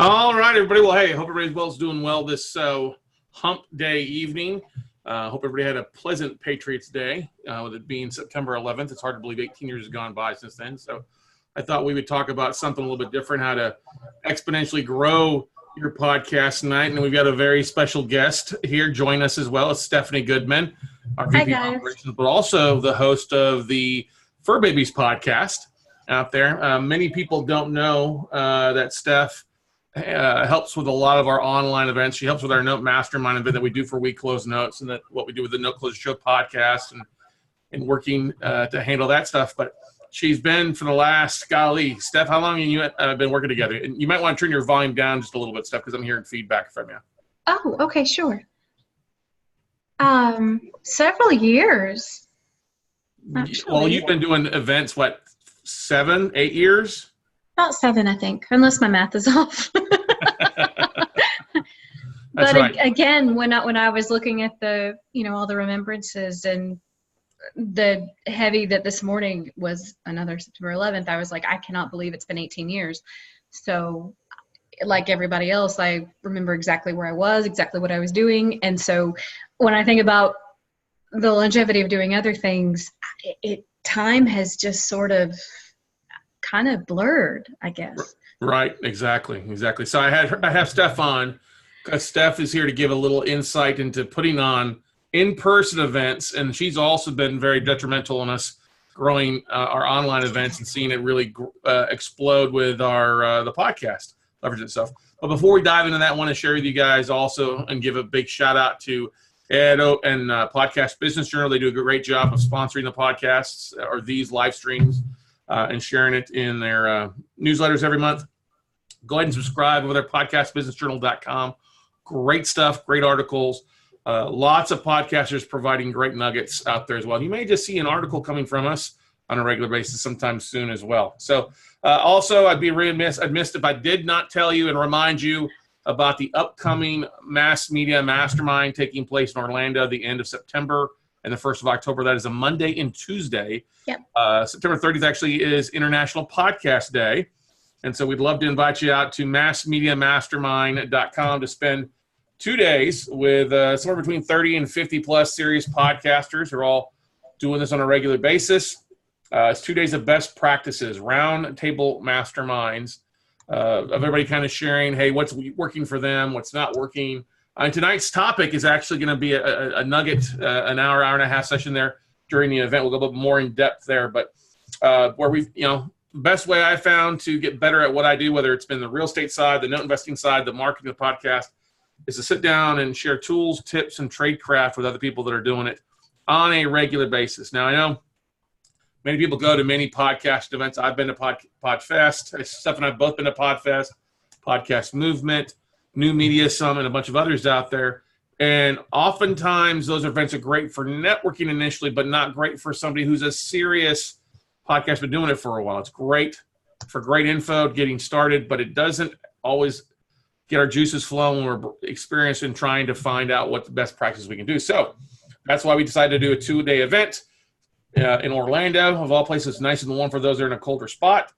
All right, everybody. Well, hey, hope everybody's doing well this hump day evening. Hope everybody had a pleasant Patriots Day, with it being September 11th. It's hard to believe 18 years has gone by since then. So I thought we would talk about something a little bit different, how to exponentially grow your podcast tonight. And we've got a very special guest here join us as well. It's Stephanie Goodman, our VP of Operations, but also the host of the Fur Babies podcast out there. Many people don't know that Steph helps with a lot of our online events. She helps with our Note Mastermind event that we do for Week Close Notes, and that what we do with the Note Close Show podcast, and working to handle that stuff. But she's been for the last, Steph, how long have you been working together? And you might want to turn your volume down just a little bit, Steph, because I'm hearing feedback from you. Oh, okay, sure. Several years. Actually. Well, you've been doing events, what, 7, 8 years? About 7, I think, unless my math is off. That's but right. Again, when I was looking at the, all the remembrances and the heavy that this morning was another September 11th, I was like, I cannot believe it's been 18 years. So like everybody else, I remember exactly where I was, exactly what I was doing. And so when I think about the longevity of doing other things, time has just sort of kind of blurred, I guess. Right, exactly. So I have Steph on because Steph is here to give a little insight into putting on in-person events, and she's also been very detrimental in us growing our online events and seeing it really explode with our the podcast, leverage itself. But before we dive into that, I want to share with you guys also and give a big shout out to Ed and Podcast Business Journal. They do a great job of sponsoring the podcasts or these live streams and sharing it in their newsletters every month. Go ahead and subscribe over there, podcastbusinessjournal.com. Great stuff, great articles. Lots of podcasters providing great nuggets out there as well. You may just see an article coming from us on a regular basis sometime soon as well. So also, I'd be remiss if I did not tell you and remind you about the upcoming Mass Media Mastermind taking place in Orlando the end of September and the 1st of October. That is a Monday and Tuesday. Yep. September 30th actually is International Podcast Day. And so we'd love to invite you out to massmediamastermind.com to spend 2 days with somewhere between 30 and 50 plus serious podcasters who are all doing this on a regular basis. It's 2 days of best practices, round table masterminds of everybody kind of sharing, hey, what's working for them, what's not working. And tonight's topic is actually going to be a nugget, an hour and a half session there during the event. We'll go a little more in depth there, but where we've, the best way I found to get better at what I do, whether it's been the real estate side, the note investing side, the marketing, the podcast, is to sit down and share tools, tips, and trade craft with other people that are doing it on a regular basis. Now, I know many people go to many podcast events. I've been to PodFest. Steph and I have both been to PodFest, Podcast Movement, New Media Summit, and a bunch of others out there. And oftentimes those events are great for networking initially, but not great for somebody who's a serious podcast, been doing it for a while. It's great for great info, getting started, but it doesn't always get our juices flowing when we're experienced in trying to find out what the best practices we can do. So that's why we decided to do a 2-day event in Orlando. Of all places, it's nice and warm for those that are in a colder spot.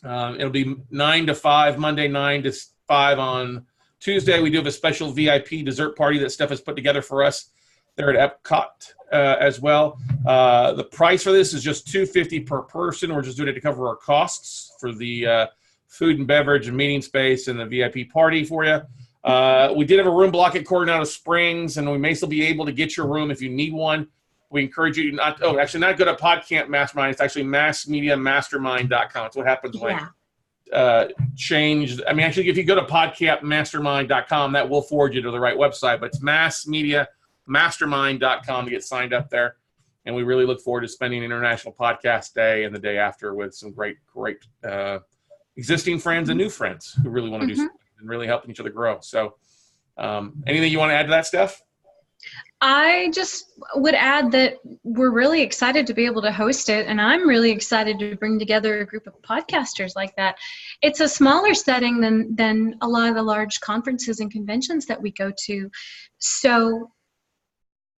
It'll be 9 to 5, Monday, 9 to 5 on Tuesday. We do have a special VIP dessert party that Steph has put together for us there at Epcot as well. The price for this is just $250 per person. We're just doing it to cover our costs for the food and beverage and meeting space and the VIP party for you. We did have a room block at Coronado Springs, and we may still be able to get your room if you need one. We encourage you not go to PodCamp Mastermind. It's actually massmediamastermind.com. It's what happens when changed. I mean, actually, if you go to podcampmastermind.com, that will forward you to the right website, but it's massmediamastermind.com to get signed up there. And we really look forward to spending International Podcast Day and the day after with some great existing friends and new friends who really want to do something and really helping each other grow. So anything you want to add to that, Steph? I just would add that we're really excited to be able to host it, and I'm really excited to bring together a group of podcasters like that. It's a smaller setting than a lot of the large conferences and conventions that we go to. So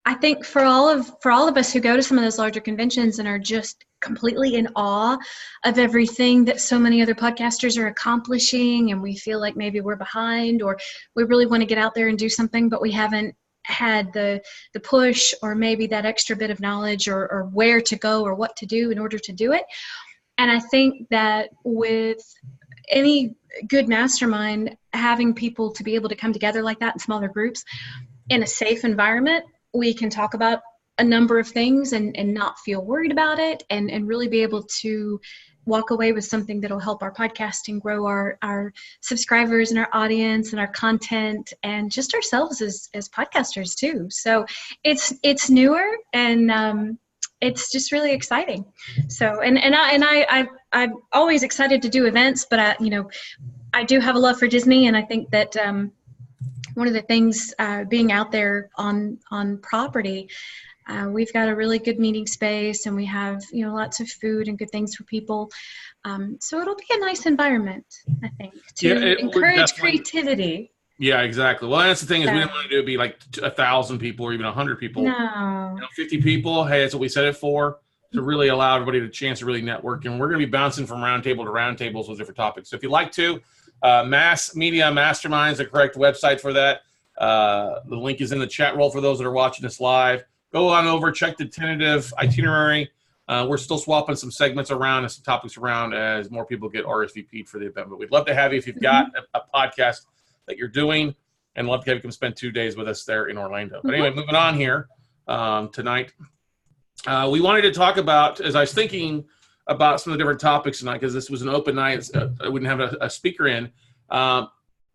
I think for all of us who go to some of those larger conventions and are just completely in awe of everything that so many other podcasters are accomplishing, and we feel like maybe we're behind, or we really want to get out there and do something, but we haven't had the push, or maybe that extra bit of knowledge, or where to go or what to do in order to do it. And I think that with any good mastermind, having people to be able to come together like that in smaller groups in a safe environment, we can talk about a number of things and not feel worried about it, and really be able to walk away with something that'll help our podcasting grow, our subscribers and our audience and our content, and just ourselves as podcasters too. So it's newer, and it's just really exciting. So, I'm always excited to do events, but I do have a love for Disney, and I think that one of the things, being out there on property, we've got a really good meeting space, and we have lots of food and good things for people. So it'll be a nice environment, I think, to encourage creativity. Yeah, exactly. Well, that's the thing, is we didn't want to do it be like 1,000 people or even 100 people. No. 50 people. Hey, that's what we set it for, to really allow everybody a chance to really network. And we're going to be bouncing from roundtable to roundtables with different topics. So if you'd like to, Mass Media Masterminds is the correct website for that. The link is in the chat roll for those that are watching this live. Go on over, check the tentative itinerary. We're still swapping some segments around and some topics around as more people get RSVP'd for the event. But we'd love to have you if you've got a podcast that you're doing, and love to have you come spend 2 days with us there in Orlando. But anyway, moving on here tonight. We wanted to talk about, as I was thinking about some of the different topics tonight, because this was an open night, I wouldn't have a speaker in.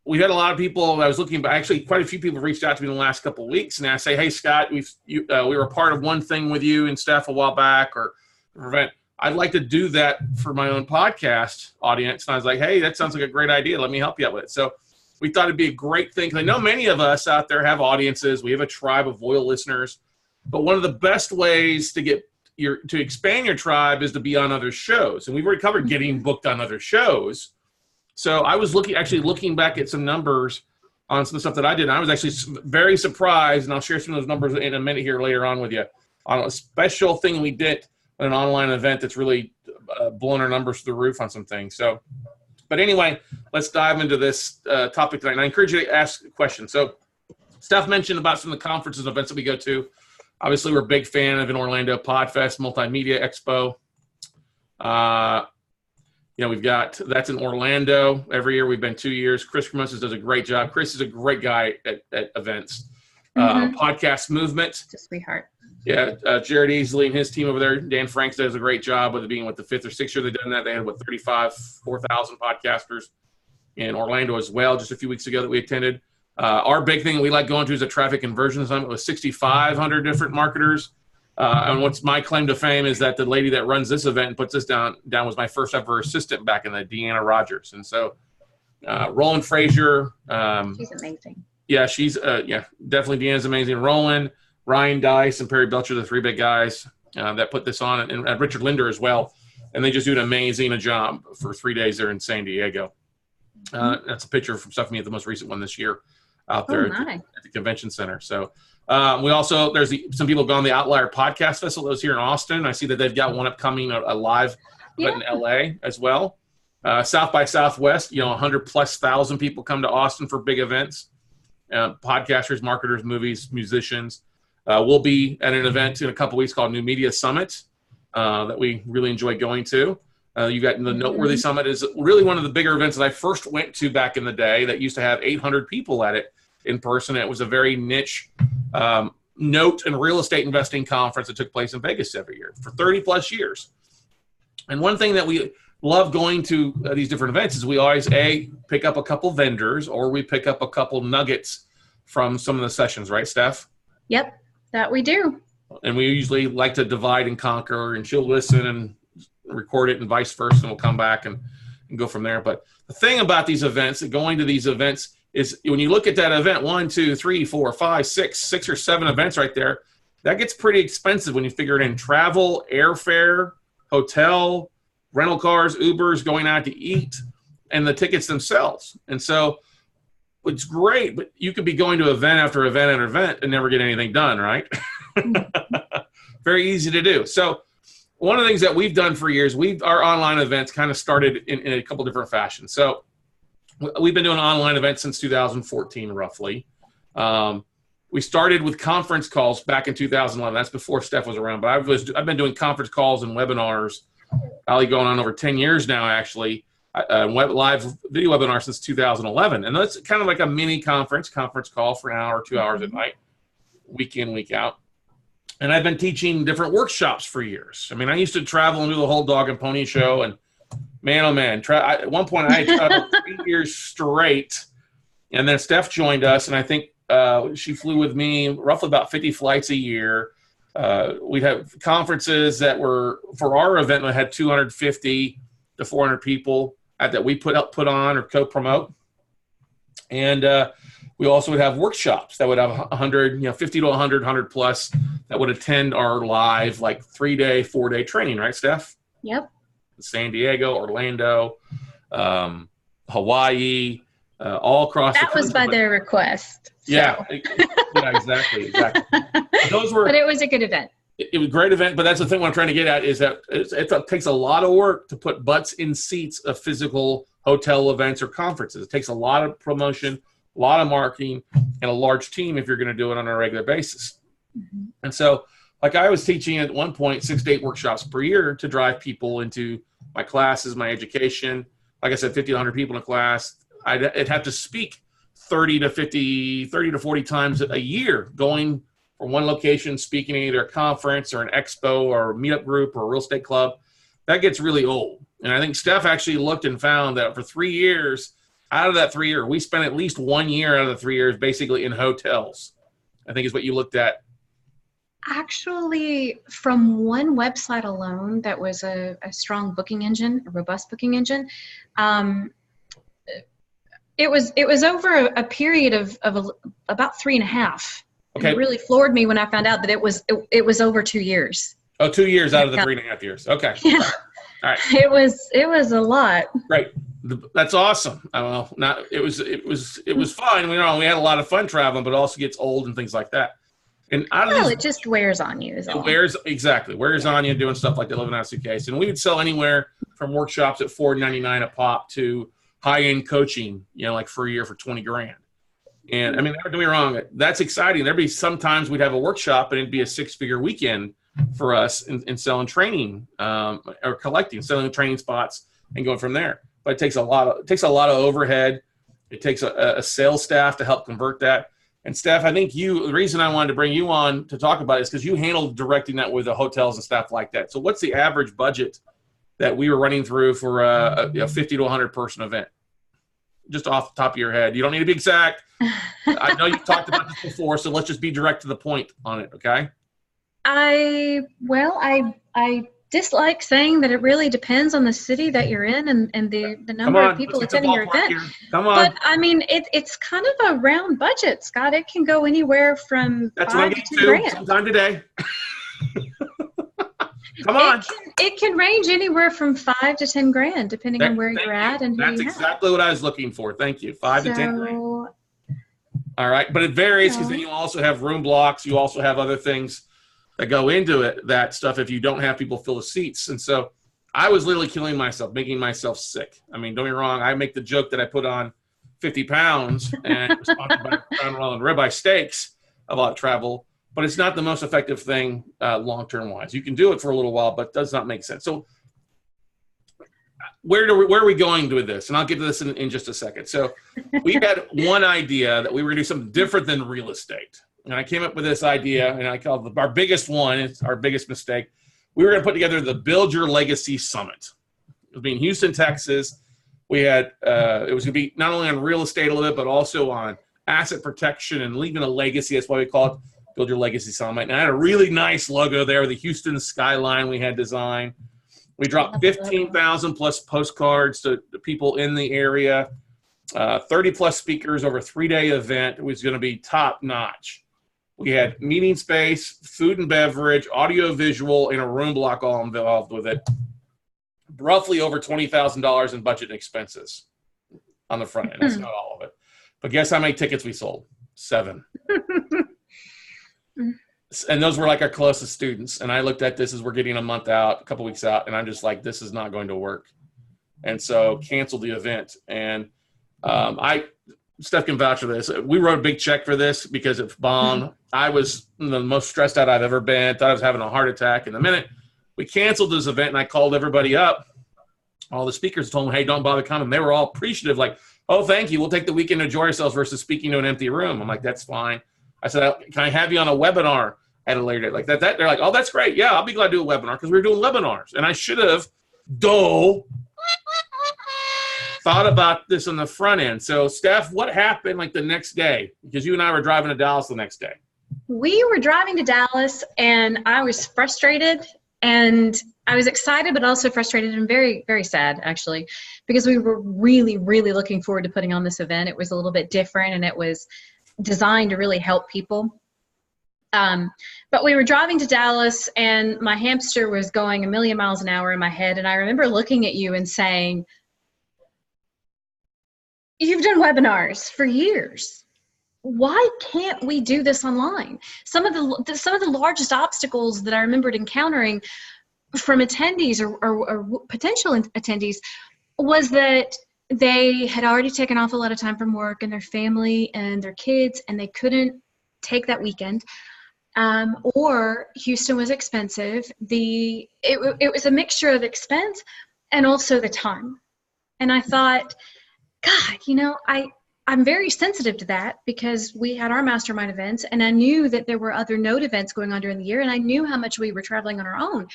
We had a lot of people. I was looking, but actually quite a few people reached out to me in the last couple of weeks, and I say, hey, Scott, we were a part of one thing with you and Steph a while back, or event. I'd like to do that for my own podcast audience. And I was like, hey, that sounds like a great idea. Let me help you out with it. So we thought it'd be a great thing, because I know many of us out there have audiences. We have a tribe of loyal listeners. But one of the best ways to expand your tribe is to be on other shows. And we've already covered getting booked on other shows. So I was looking back at some numbers on some stuff that I did. And I was actually very surprised, and I'll share some of those numbers in a minute here later on with you, on a special thing we did at an online event that's really blown our numbers through the roof on some things. So, but anyway, let's dive into this topic tonight. And I encourage you to ask questions. So Steph mentioned about some of the conferences and events that we go to. Obviously, we're a big fan of in Orlando, Podfest, Multimedia Expo. We've got, that's in Orlando every year. We've been 2 years. Chris Cremoses does a great job. Chris is a great guy at events. Podcast Movement. Just a sweetheart. Yeah, Jared Easley and his team over there. Dan Franks does a great job with it being the 5th or 6th year they've done that. They had 4,000 podcasters in Orlando as well just a few weeks ago that we attended. Our big thing that we like going to is a traffic conversion summit with 6,500 different marketers. And what's my claim to fame is that the lady that runs this event and puts this down was my first ever assistant back in the Deanna Rogers. And so Roland Frazier. She's amazing. Yeah, she's definitely. Deanna's amazing. Roland, Ryan Dice, and Perry Belcher, the 3 big guys that put this on, and Richard Linder as well. And they just do an amazing job for 3 days there in San Diego. That's a picture from Stephanie at the most recent one this year out there at the convention center. So we also, there's some people gone to the Outlier Podcast Festival that was here in Austin. I see that they've got one upcoming, a live event in LA as well. South by Southwest, 100,000+ people come to Austin for big events. Podcasters, marketers, movies, musicians. We'll be at an event in a couple weeks called New Media Summit that we really enjoy going to. You got the Noteworthy Summit is really one of the bigger events that I first went to back in the day that used to have 800 people at it in person. It was a very niche note and real estate investing conference that took place in Vegas every year for 30+ years. And one thing that we love going to these different events is we always, pick up a couple vendors, or we pick up a couple nuggets from some of the sessions, right, Steph? Yep, that we do. And we usually like to divide and conquer, and she'll listen and record it and vice versa, and we'll come back and go from there. But the thing about these events, going to these events, is when you look at that event, 1, 2, 3, 4, 5, 6 or 7 events right there, that gets pretty expensive when you figure it in. Travel, airfare, hotel, rental cars, Ubers, going out to eat, and the tickets themselves. And so it's great, but you could be going to event after event after event and never get anything done, right? Very easy to do. So one of the things that we've done for years, our online events kind of started in a couple different fashions. So we've been doing online events since 2014, roughly. We started with conference calls back in 2011. That's before Steph was around. But I've been doing conference calls and webinars, probably going on over 10 years now, actually. Live video webinar since 2011. And that's kind of like a mini conference call for an hour, 2 hours at night, week in, week out. And I've been teaching different workshops for years. I mean, I used to travel and do the whole dog and pony show. And man, oh man, at one point I had traveled 3 years straight. And then Steph joined us, and I think she flew with me roughly about 50 flights a year. We'd have conferences that were, for our event, we had 250 to 400 people that we put on or co-promote. And we also would have workshops that would have 100, 50 to 100 plus that would attend our live, like 3-day, 4-day training, right, Steph? Yep. San Diego, Orlando, Hawaii, all across the country. That was by their request. So. Yeah, exactly. Those were. But it was a good event. It was a great event, but that's the thing what I'm trying to get at is that it takes a lot of work to put butts in seats of physical hotel events or conferences. It takes a lot of promotion, a lot of marketing, and a large team if you're going to do it on a regular basis. Mm-hmm. And so, like I was teaching at one point 6 to 8 workshops per year to drive people into my classes, my education. Like I said, 50 to 100 people in a class. I'd have to speak 30 to 40 times a year, going from one location, speaking at either a conference or an expo or a meetup group or a real estate club. That gets really old. And I think Steph actually looked and found that for 3 years, out of that 3 year, we spent at least 1 year out of the 3 years basically in hotels, I think is what you looked at. Actually, from one website alone that was a strong booking engine, a robust booking engine, it was over a period of about 3.5. Okay. It really floored me when I found out that it was over 2 years. Oh, 2 years out of the 3.5 years. Okay. Yeah. All right. It was a lot. Right. That's awesome. Well, it was fun. We had a lot of fun traveling, but it also gets old and things like that. And it just wears on you. Wears on you doing stuff like that, living out of a suitcase. And we would sell anywhere from workshops at $4.99 a pop to high-end coaching, like for a year for $20,000. And I mean, don't get me wrong, that's exciting. There'd be sometimes we'd have a workshop and it'd be a 6-figure weekend for us in selling training or selling training spots and going from there. But it takes a lot of overhead. It takes a sales staff to help convert that. And Steph, I think the reason I wanted to bring you on to talk about it is because you handled directing that with the hotels and stuff like that. So what's the average budget that we were running through for a 50 to 100 person event? Just off the top of your head. You don't need to be exact. I know you've talked about this before, so let's just be direct to the point on it, okay? I dislike saying that it really depends on the city that you're in and the number of people attending your event. Come on. But I mean, it's kind of a round budget, Scott. It can go anywhere from $5 to $10,000. Sometime today. Come on. It can range anywhere from $5 to $10,000, depending on where you're at and who you have. That's exactly what I was looking for. Thank you. $5 to $10,000. All right, but it varies because then you also have room blocks. You also have other things that go into it. That stuff if you don't have people fill the seats, and so I was literally killing myself, making myself sick. I mean, don't get me wrong. I make the joke that I put on 50 pounds and was sponsored by Crown Royal and ribeye steaks a lot of travel. But it's not the most effective thing long-term wise. You can do it for a little while, but it does not make sense. So where are we going with this? And I'll get to this in just a second. So we had one idea that we were going to do something different than real estate. And I came up with this idea, and I called it our biggest one. It's our biggest mistake. We were going to put together the Build Your Legacy Summit. It was in Houston, Texas. We had it was going to be not only on real estate a little bit, but also on asset protection and leaving a legacy. That's why we call it Build Your Legacy Summit. And I had a really nice logo there, the Houston skyline we had designed. We dropped 15,000 plus postcards to people in the area, 30 plus speakers over a 3-day event. It was going to be top notch. We had meeting space, food and beverage, audio visual, and a room block all involved with it. Roughly over $20,000 in budget and expenses on the front end. That's not all of it. But guess how many tickets we sold? 7. And those were like our closest students. And I looked at this as we're getting a month out, a couple weeks out, and I'm just like, this is not going to work. And so canceled the event. And Steph can vouch for this. We wrote a big check for this because it bombed. I was the most stressed out I've ever been. Thought I was having a heart attack. And the minute we canceled this event and I called everybody up, all the speakers told them, hey, don't bother coming. They were all appreciative, like, oh, thank you. We'll take the weekend to enjoy ourselves versus speaking to an empty room. I'm like, that's fine. I said, can I have you on a webinar at a later date? Like that. They're like, oh, that's great. Yeah, I'll be glad to do a webinar because we were doing webinars. And I should have thought about this on the front end. So, Steph, what happened like the next day? Because you and I were driving to Dallas the next day. We were driving to Dallas, and I was frustrated, and I was excited, but also frustrated and very, very sad, actually, because we were really, really looking forward to putting on this event. It was a little bit different, and it was designed to really help people. But we were driving to Dallas, and my hamster was going a million miles an hour in my head, and I remember looking at you and saying, you've done webinars for years. Why can't we do this online? Some of the largest obstacles that I remembered encountering from attendees or potential attendees was that they had already taken off a lot of time from work and their family and their kids, and they couldn't take that weekend. Or Houston was expensive. It was a mixture of expense and also the time. And I thought, God, I'm very sensitive to that because we had our mastermind events, and I knew that there were other node events going on during the year, and I knew how much we were traveling on our own.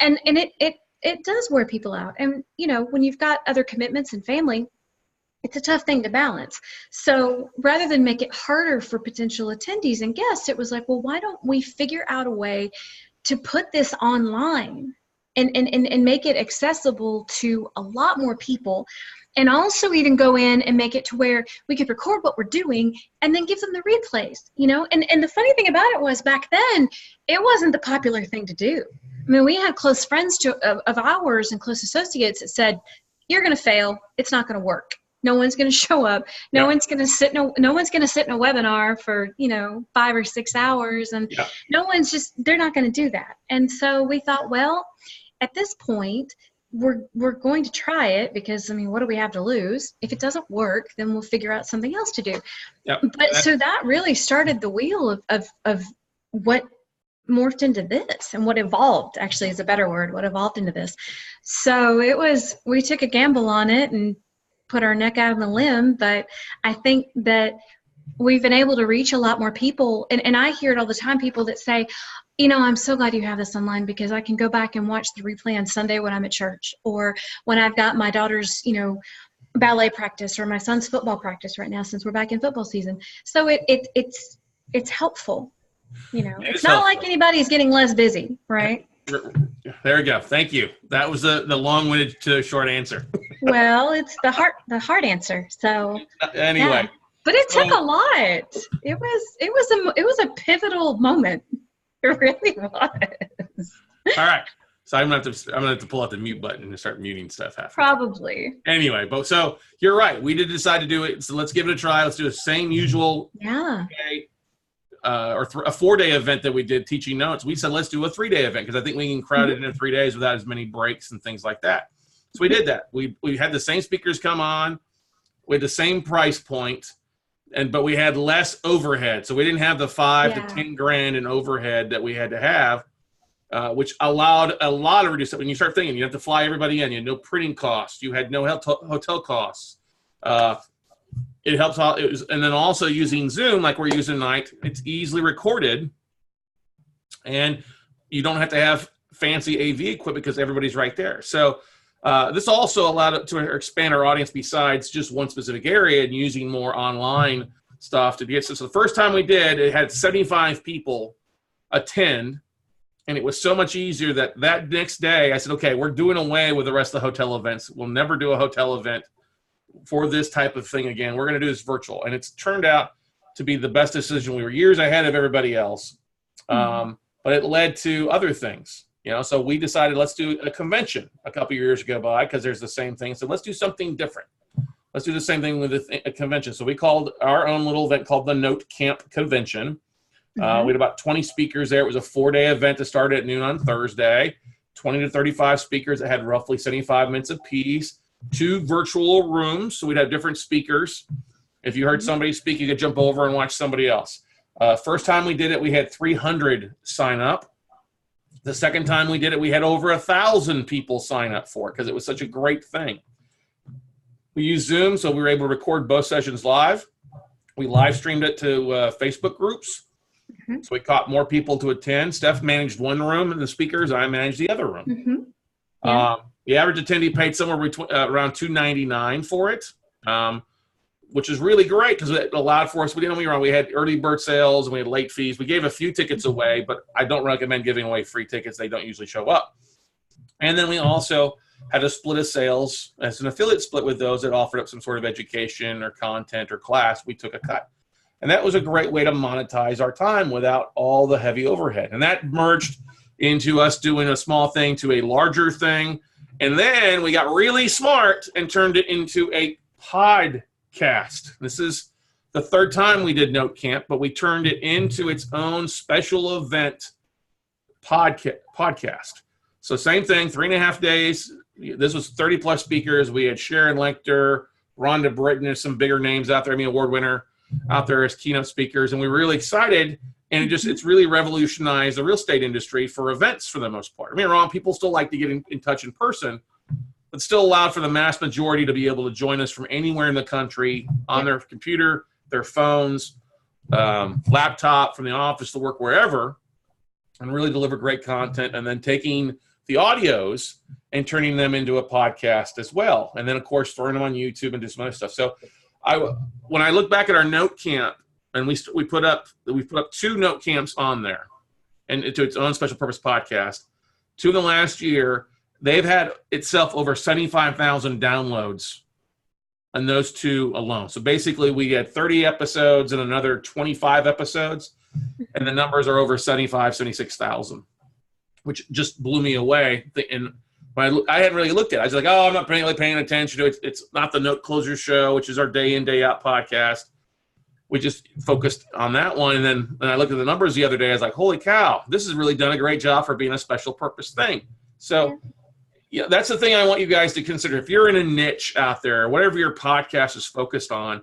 And it does wear people out. And, when you've got other commitments and family, it's a tough thing to balance. So rather than make it harder for potential attendees and guests, it was like, well, why don't we figure out a way to put this online and make it accessible to a lot more people, and also even go in and make it to where we could record what we're doing and then give them the replays, And the funny thing about it was back then, it wasn't the popular thing to do. I mean, we had close friends of ours and close associates that said, you're going to fail. It's not going to work. No one's going to show up. No one's going to sit in a webinar for, 5 or 6 hours. And they're not going to do that. And so we thought, well, at this point, we're going to try it because, what do we have to lose? If it doesn't work, then we'll figure out something else to do. Yep. But so that really started the wheel of what morphed into this, and what evolved, actually is a better word, what evolved into this. So we took a gamble on it and put our neck out on the limb, but I think that we've been able to reach a lot more people. And I hear it all the time, people that say, I'm so glad you have this online because I can go back and watch the replay on Sunday when I'm at church, or when I've got my daughter's, ballet practice, or my son's football practice right now since we're back in football season. So it's helpful. It's not like anybody's getting less busy, right? There we go. Thank you. That was the long-winded to short answer. Well, it's the hard answer. So anyway, yeah. But it took a lot. It was a pivotal moment. It really was. All right. So I'm gonna have to pull out the mute button and start muting stuff after. Probably. Anyway, but so you're right. We did decide to do it. So let's give it a try. Let's do the same usual. Yeah. Day, or a 4-day event that we did teaching notes. We said let's do a 3-day event because I think we can crowd it in 3 days without as many breaks and things like that. So we did that. We had the same speakers come on with the same price point, but we had less overhead. So we didn't have the $5,000 to $10,000 in overhead that we had to have, which allowed a lot of reduced. When you start thinking, you have to fly everybody in. You had no printing costs. You had no hotel costs. It helps out. And then also using Zoom, like we're using tonight, it's easily recorded, and you don't have to have fancy AV equipment because everybody's right there. So this also allowed it to expand our audience besides just one specific area and using more online stuff to get. So the first time we did, it had 75 people attend, and it was so much easier that next day I said, okay, we're doing away with the rest of the hotel events. We'll never do a hotel event for this type of thing again. We're going to do this virtual. And it's turned out to be the best decision. We were years ahead of everybody else. But it led to other things, so we decided let's do a convention a couple of years ago because there's the same thing. So let's do something different. Let's do the same thing with a convention. So we called our own little event called the Note Camp Convention. We had about 20 speakers there. It was a 4-day event that started at noon on Thursday. 20 to 35 speakers that had roughly 75 minutes apiece. 2 virtual rooms, so we'd have different speakers. If you heard somebody speak, you could jump over and watch somebody else. First time we did it, we had 300 sign up. The second time we did it, we had over 1,000 people sign up for it because it was such a great thing. We used Zoom, so we were able to record both sessions live. We live streamed it to Facebook groups. So we caught more people to attend. Steph managed one room and the speakers. I managed the other room. The average attendee paid somewhere between around $299 for it, which is really great because it allowed for us. We didn't know we were on. We had early bird sales and we had late fees. We gave a few tickets away, but I don't recommend giving away free tickets. They don't usually show up. And then we also had a split of sales as an affiliate split with those that offered up some sort of education or content or class. We took a cut. And that was a great way to monetize our time without all the heavy overhead. And that merged into us doing a small thing to a larger thing. And then we got really smart and turned it into a podcast. This is the 3rd time we did Note Camp, but we turned it into its own special event podcast. So same thing, 3.5 days. This was 30 plus speakers. We had Sharon Lecter, Rhonda Britton, and some bigger names out there, Emmy Award winner out there as keynote speakers. And we were really excited. And it's really revolutionized the real estate industry for events for the most part. I mean, wrong, people still like to get in touch in person, but still allowed for the mass majority to be able to join us from anywhere in the country on their computer, their phones, laptop, from the office to work wherever, and really deliver great content. And then taking the audios and turning them into a podcast as well. And then, of course, throwing them on YouTube and do some other stuff. So when I look back at our Note Camp, and we put up 2 Note Camps on there, and to its own special purpose podcast. 2 in the last year, they've had itself over 75,000 downloads on those 2 alone. So basically, we had 30 episodes and another 25 episodes, and the numbers are over 76,000, which just blew me away. And when I hadn't really looked at it, I was like, oh, I'm not really paying attention to it. It's not the Note Closer Show, which is our day in, day out podcast. We just focused on that one. And then when I looked at the numbers the other day, I was like, holy cow, this has really done a great job for being a special purpose thing. So that's the thing I want you guys to consider. If you're in a niche out there, whatever your podcast is focused on,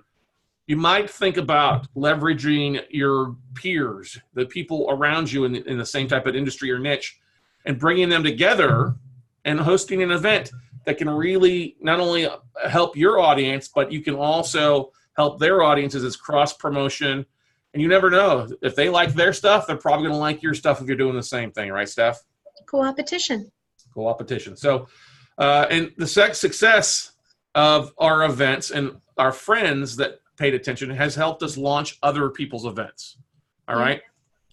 you might think about leveraging your peers, the people around you in the same type of industry or niche, and bringing them together and hosting an event that can really not only help your audience, but you can also help their audiences as cross-promotion. And you never know. If they like their stuff, they're probably going to like your stuff if you're doing the same thing. Right, Steph? Co-opetition. So, and the success of our events and our friends that paid attention has helped us launch other people's events. All right?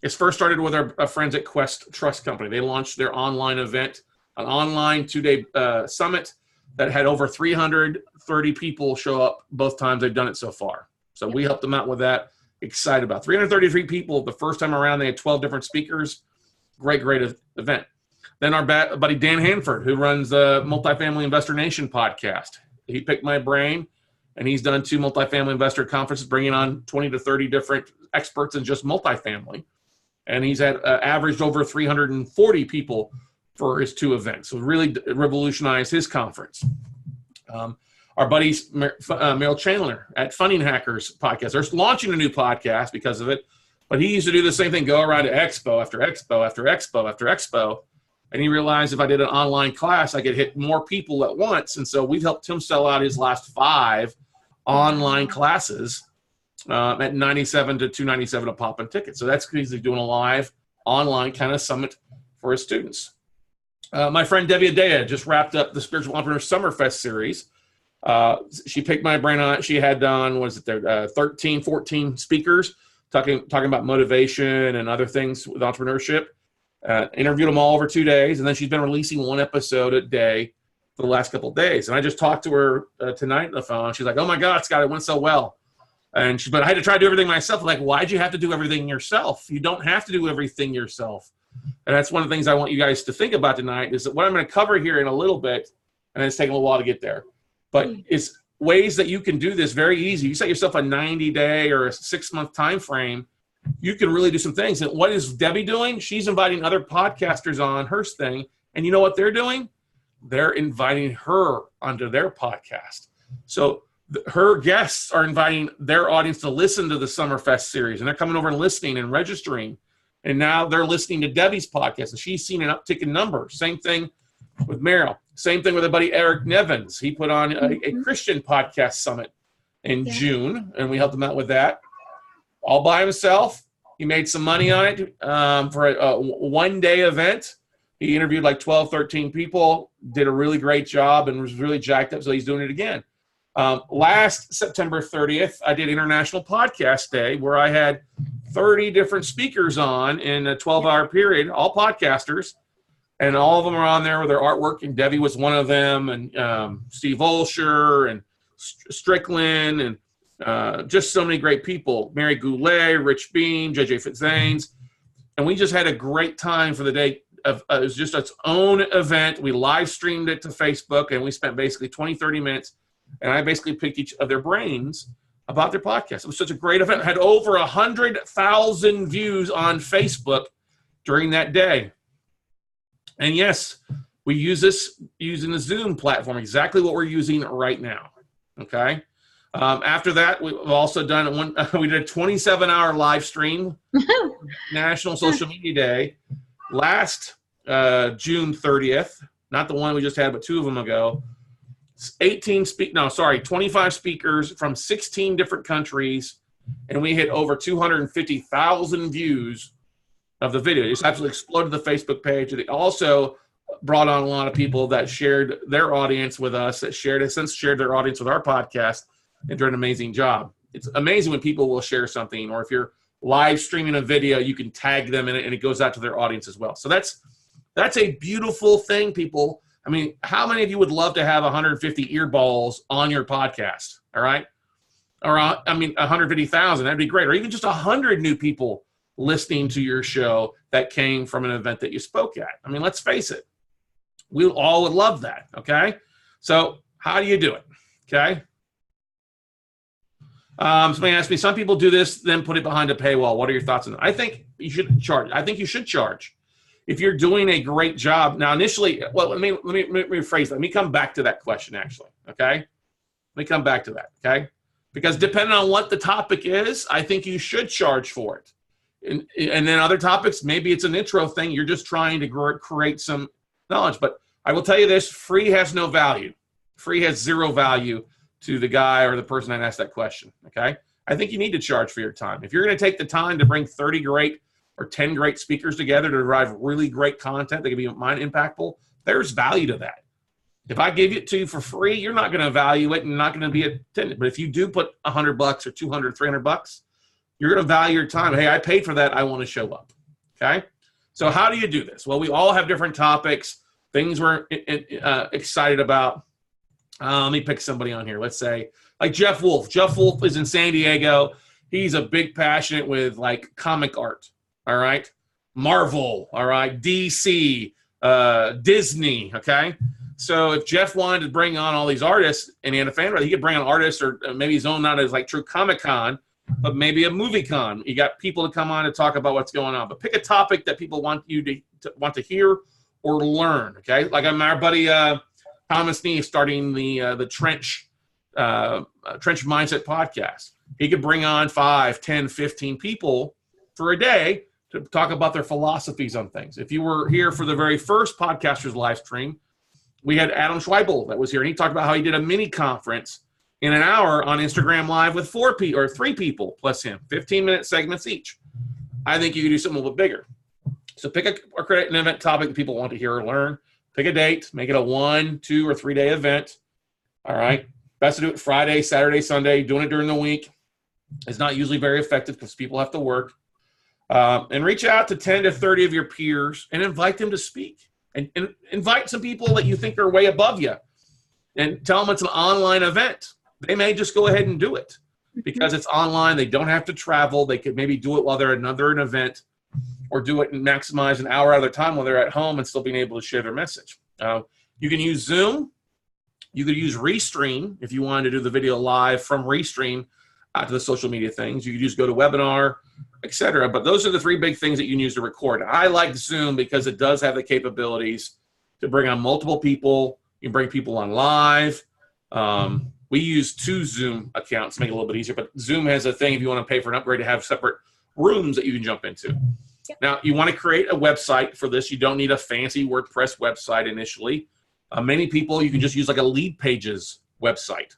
It's first started with our friends at Quest Trust Company. They launched their online event, an online 2-day summit that had over 330 people show up both times they've done it so far. So we helped them out with that. Excited about 333 people. The first time around, they had 12 different speakers. Great event. Then our buddy Dan Hanford, who runs the Multifamily Investor Nation podcast. He picked my brain, and he's done 2 multifamily investor conferences, bringing on 20 to 30 different experts in just multifamily. And he's had averaged over 340 people for his 2 events. So really revolutionized his conference. Our buddy Meryl Chandler at Funding Hackers podcast. They're launching a new podcast because of it, but he used to do the same thing, go around to expo after expo after expo after expo. And he realized if I did an online class, I could hit more people at once. And so we've helped him sell out his last 5 online classes at $97 to $297 a pop in tickets. So that's because he's doing a live online kind of summit for his students. My friend Debbie Adea just wrapped up the Spiritual Entrepreneur Summerfest series. She picked my brain on it. She had done, 13, 14 speakers talking about motivation and other things with entrepreneurship. Interviewed them all over 2 days, and then she's been releasing 1 episode a day for the last couple of days. And I just talked to her tonight on the phone. She's like, oh my God, Scott, it went so well. But I had to try to do everything myself. I'm like, why'd you have to do everything yourself? You don't have to do everything yourself. And that's one of the things I want you guys to think about tonight is that what I'm going to cover here in a little bit, and it's taking a little while to get there, but it's ways that you can do this very easy. You set yourself a 90-day or a 6-month time frame you can really do some things. And what is Debbie doing? She's inviting other podcasters on her thing. And you know what they're doing? They're inviting her onto their podcast. So her guests are inviting their audience to listen to the Summerfest series. And they're coming over and listening and registering. And now they're listening to Debbie's podcast. And she's seen an uptick in numbers. Same thing with Meryl. Same thing with a buddy, Eric Nevins. He put on a Christian podcast summit in June. And we helped him out with that. All by himself. He made some money on it for a one-day event. He interviewed like 12, 13 people, did a really great job, and was really jacked up, so he's doing it again. Last September 30th, I did International Podcast Day, where I had 30 different speakers on in a 12-hour period, all podcasters, and all of them are on there with their artwork, and Debbie was one of them, and Steve Olsher, and Strickland, and just so many great people. Mary Goulet, Rich Bean, JJ Fitzzanes. And we just had a great time for the day. It was just its own event. We live streamed it to Facebook, and we spent basically 20, 30 minutes. And I basically picked each of their brains about their podcast. It was such a great event. It had over 100,000 views on Facebook during that day. And yes, we use this using the Zoom platform, exactly what we're using right now. Okay. After that, we've also done we did a 27-hour live stream, National Social Media Day, last June 30th. Not the one we just had, but 2 of them ago. 25 speakers from 16 different countries, and we hit over 250,000 views of the video. It just absolutely exploded the Facebook page. They also brought on a lot of people that shared their audience with us, that shared their audience with our podcast, and did an amazing job. It's amazing when people will share something, or if you're live streaming a video, you can tag them in it, and it goes out to their audience as well. So that's a beautiful thing, people. I mean, how many of you would love to have 150 earballs on your podcast? All right. Or 150,000, that'd be great. Or even just 100 new people listening to your show that came from an event that you spoke at. I mean, let's face it. We all would love that. Okay. So how do you do it? Okay. Somebody asked me, some people do this, then put it behind a paywall. What are your thoughts on that? I think you should charge. If you're doing a great job. Now, initially, well, let me rephrase that. Let me come back to that question, actually, okay? Let me come back to that, okay? Because depending on what the topic is, I think you should charge for it. And then other topics, maybe it's an intro thing. You're just trying to create some knowledge. But I will tell you this, free has no value. Free has zero value to the guy or the person that asked that question, okay? I think you need to charge for your time. If you're going to take the time to bring 30 great or 10 great speakers together to derive really great content that can be mind impactful, there's value to that. If I give it to you for free, you're not going to value it and not going to be attended. But if you do put $100 or $200, $300, you're going to value your time. Hey, I paid for that. I want to show up. Okay. So how do you do this? Well, we all have different topics, things we're excited about. Let me pick somebody on here. Let's say like Jeff Wolf. Jeff Wolf is in San Diego. He's a big passionate with like comic art. All right. Marvel. All right. DC, Disney. Okay. So if Jeff wanted to bring on all these artists and he had a fan, he could bring on artists, or maybe his own, not as like true Comic-Con, but maybe a movie con. You got people to come on to talk about what's going on, but pick a topic that people want you to hear or learn. Okay. Like our buddy, Thomas Neve starting the Trench Mindset podcast. He could bring on 5, 10, 15 people for a day to talk about their philosophies on things. If you were here for the very first Podcasters live stream, we had Adam Schweibel that was here, and he talked about how he did a mini conference in an hour on Instagram Live with 3 people plus him, 15-minute segments each. I think you could do something a little bit bigger. So pick or create an event topic that people want to hear or learn. Pick a date, make it a 1, 2, or 3 day event. All right. Best to do it Friday, Saturday, Sunday. Doing it during the week is not usually very effective because people have to work. And reach out to 10 to 30 of your peers and invite them to speak. And invite some people that you think are way above you and tell them it's an online event. They may just go ahead and do it because it's online. They don't have to travel. They could maybe do it while they're at an event, or do it and maximize an hour out of their time while they're at home and still being able to share their message. You can use Zoom. You could use Restream if you wanted to do the video live from Restream to the social media things. You could just go to webinar, etc. But those are the three big things that you can use to record. I like Zoom because it does have the capabilities to bring on multiple people. You can bring people on live. We use 2 Zoom accounts to make it a little bit easier, but Zoom has a thing if you want to pay for an upgrade to have separate rooms that you can jump into. Yep. Now, you want to create a website for this. You don't need a fancy WordPress website initially. Many people, you can just use like a lead pages website.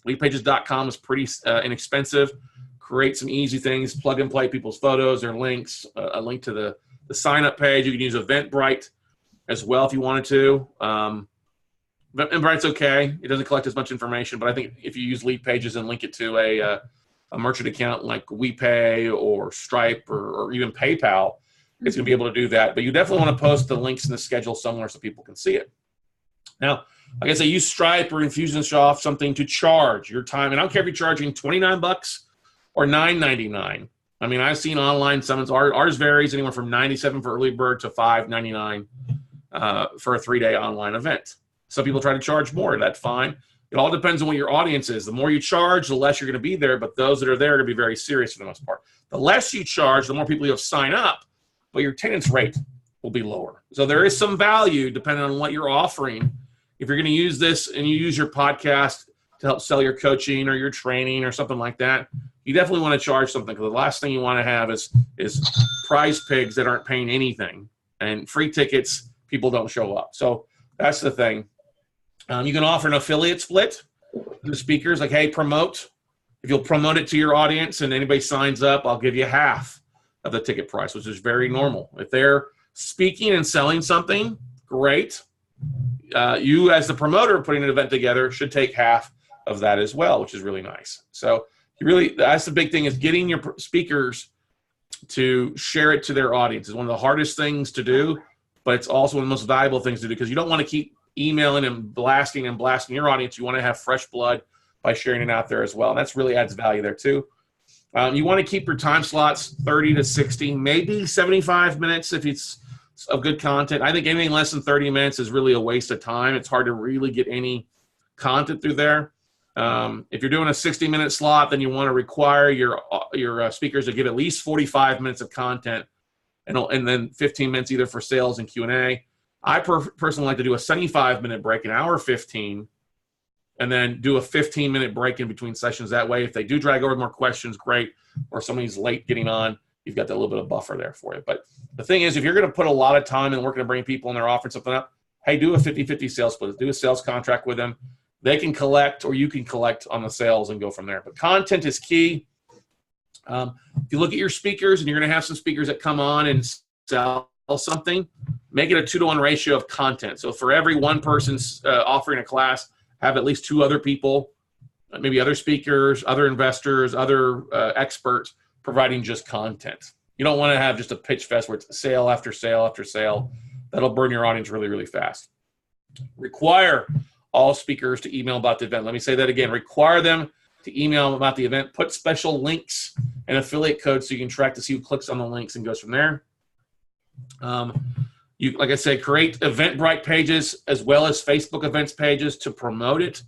Leadpages.com is pretty inexpensive. Create some easy things, plug and play people's photos or links, a link to the sign-up page. You can use Eventbrite as well if you wanted to. Eventbrite's okay. It doesn't collect as much information, but I think if you use lead pages and link it to a merchant account like WePay or Stripe or even PayPal, it's going to be able to do that. But you definitely want to post the links in the schedule somewhere so people can see it. Now, like I say, use Stripe or Infusionsoft, something to charge your time. And I don't care if you're charging $29 or $9.99. I mean, I've seen online summons. Ours varies anywhere from $97 for early bird to $5.99 for a 3-day online event. Some people try to charge more. That's fine. It all depends on what your audience is. The more you charge, the less you're going to be there. But those that are there are going to be very serious for the most part. The less you charge, the more people you have sign up, but your attendance rate will be lower. So there is some value depending on what you're offering. If you're going to use this and you use your podcast to help sell your coaching or your training or something like that, you definitely want to charge something, because the last thing you want to have is prize pigs that aren't paying anything, and free tickets, people don't show up. So that's the thing. You can offer an affiliate split to the speakers, like, hey, promote. If you'll promote it to your audience and anybody signs up, I'll give you half of the ticket price, which is very normal. If they're speaking and selling something, great. You as the promoter putting an event together should take half of that as well, which is really nice. So that's the big thing, is getting your speakers to share it to their audience. It's one of the hardest things to do, but it's also one of the most valuable things to do, because you don't want to keep emailing and blasting your audience. You want to have fresh blood by sharing it out there as well. And that's really adds value there too. You want to keep your time slots 30 to 60, maybe 75 minutes if it's of good content. I think anything less than 30 minutes is really a waste of time. It's hard to really get any content through there. If you're doing a 60-minute slot, then you want to require your speakers to give at least 45 minutes of content, and then 15 minutes either for sales and Q&A. I personally like to do a 75-minute break, an hour 15, and then do a 15-minute break in between sessions. That way, if they do drag over more questions, great. Or somebody's late getting on, you've got that little bit of buffer there for you. But the thing is, if you're going to put a lot of time and working to bring people and they're offering something up, hey, do a 50-50 sales split. Do a sales contract with them. They can collect, or you can collect on the sales and go from there. But content is key. If you look at your speakers, and you're going to have some speakers that come on and sell something, make it a 2-to-1 ratio of content. So for every one person offering a class, have at least 2 other people, maybe other speakers, other investors, other experts providing just content. You don't want to have just a pitch fest where it's sale after sale after sale. That'll burn your audience really, really fast. Require all speakers to email about the event. Let me say that again. Require them to email them about the event. Put special links and affiliate codes so you can track to see who clicks on the links and goes from there. Like I said, create Eventbrite pages as well as Facebook events pages to promote it.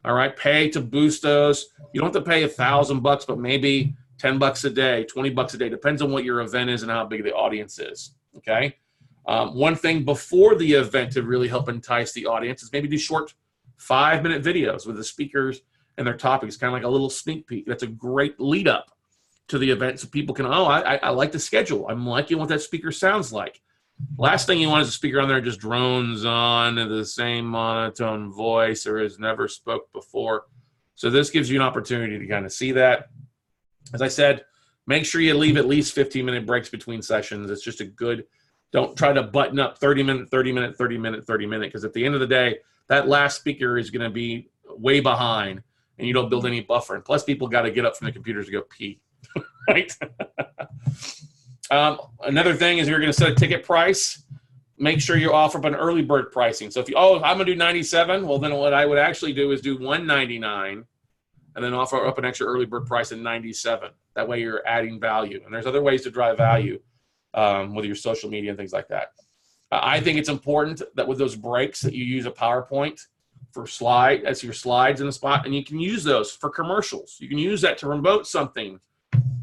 All right, pay to boost those. You don't have to pay $1,000, but maybe $10 a day, $20 a day. Depends on what your event is and how big the audience is. Okay. One thing before the event to really help entice the audience is maybe do short 5-minute videos with the speakers and their topics, kind of like a little sneak peek. That's a great lead up to the event, so people can, I like the schedule. I'm liking what that speaker sounds like. Last thing you want is a speaker on there just drones on in the same monotone voice or has never spoke before. So this gives you an opportunity to kind of see that. As I said, make sure you leave at least 15-minute breaks between sessions. It's just a good, don't try to button up 30-minute, 30-minute, 30-minute, 30-minute, because at the end of the day, that last speaker is going to be way behind and you don't build any buffer. And plus, people got to get up from the computers to go pee, right? Another thing is, you're going to set a ticket price. Make sure you offer up an early bird pricing. So if you, I'm going to do 97, well, then what I would actually do is do 199 and then offer up an extra early bird price at 97. That way you're adding value. And there's other ways to drive value with your social media and things like that. I think it's important that with those breaks that you use a PowerPoint for as your slides in the spot, and you can use those for commercials. You can use that to promote something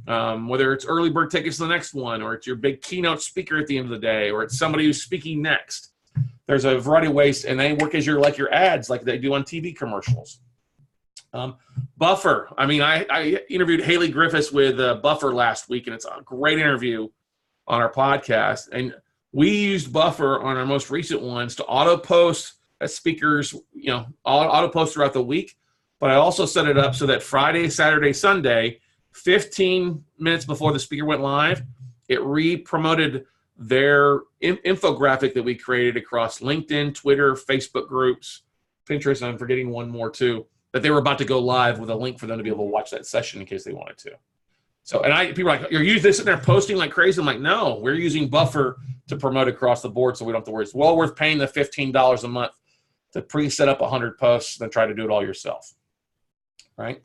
whether it's early bird tickets to the next one, or it's your big keynote speaker at the end of the day, or it's somebody who's speaking next. There's a variety of ways, and they work as your ads like they do on TV commercials. Buffer. I mean, I interviewed Haley Griffiths with Buffer last week, and it's a great interview on our podcast. And we used Buffer on our most recent ones to auto post as speakers, auto post throughout the week. But I also set it up so that Friday, Saturday, Sunday, 15 minutes before the speaker went live, it re-promoted their infographic that we created across LinkedIn, Twitter, Facebook groups, Pinterest, and I'm forgetting one more too, that they were about to go live with a link for them to be able to watch that session in case they wanted to. So, and people are like, you're using this and they're posting like crazy. I'm like, no, we're using Buffer to promote across the board so we don't have to worry. It's well worth paying the $15 a month to pre-set up 100 posts than try to do it all yourself, right?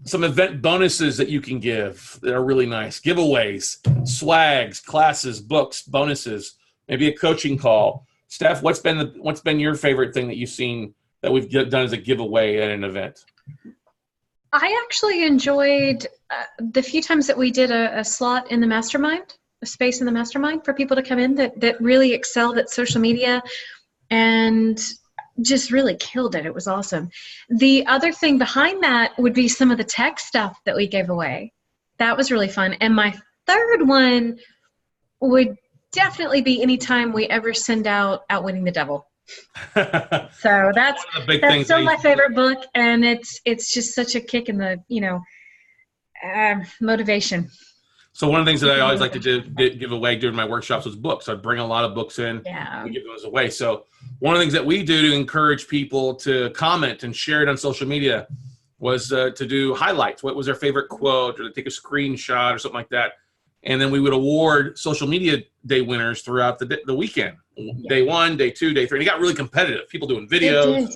Some event bonuses that you can give that are really nice. Giveaways, swags, classes, books, bonuses, maybe a coaching call. Steph, what's been your favorite thing that you've seen that we've done as a giveaway at an event? I actually enjoyed the few times that we did a slot in the mastermind, a space in the mastermind for people to come in that really excelled at social media and just really killed it. It was awesome. The other thing behind that would be some of the tech stuff that we gave away. That was really fun. And my third one would definitely be anytime we ever send out Outwitting the Devil. So that's still my favorite book, and it's just such a kick in the motivation. So one of the things that I always like to give away during my workshops was books. I'd bring a lot of books in and give those away. So one of the things that we do to encourage people to comment and share it on social media was to do highlights. What was their favorite quote, or to take a screenshot or something like that. And then we would award social media day winners throughout the weekend. Day 1, day 2, day 3. And it got really competitive. People doing videos,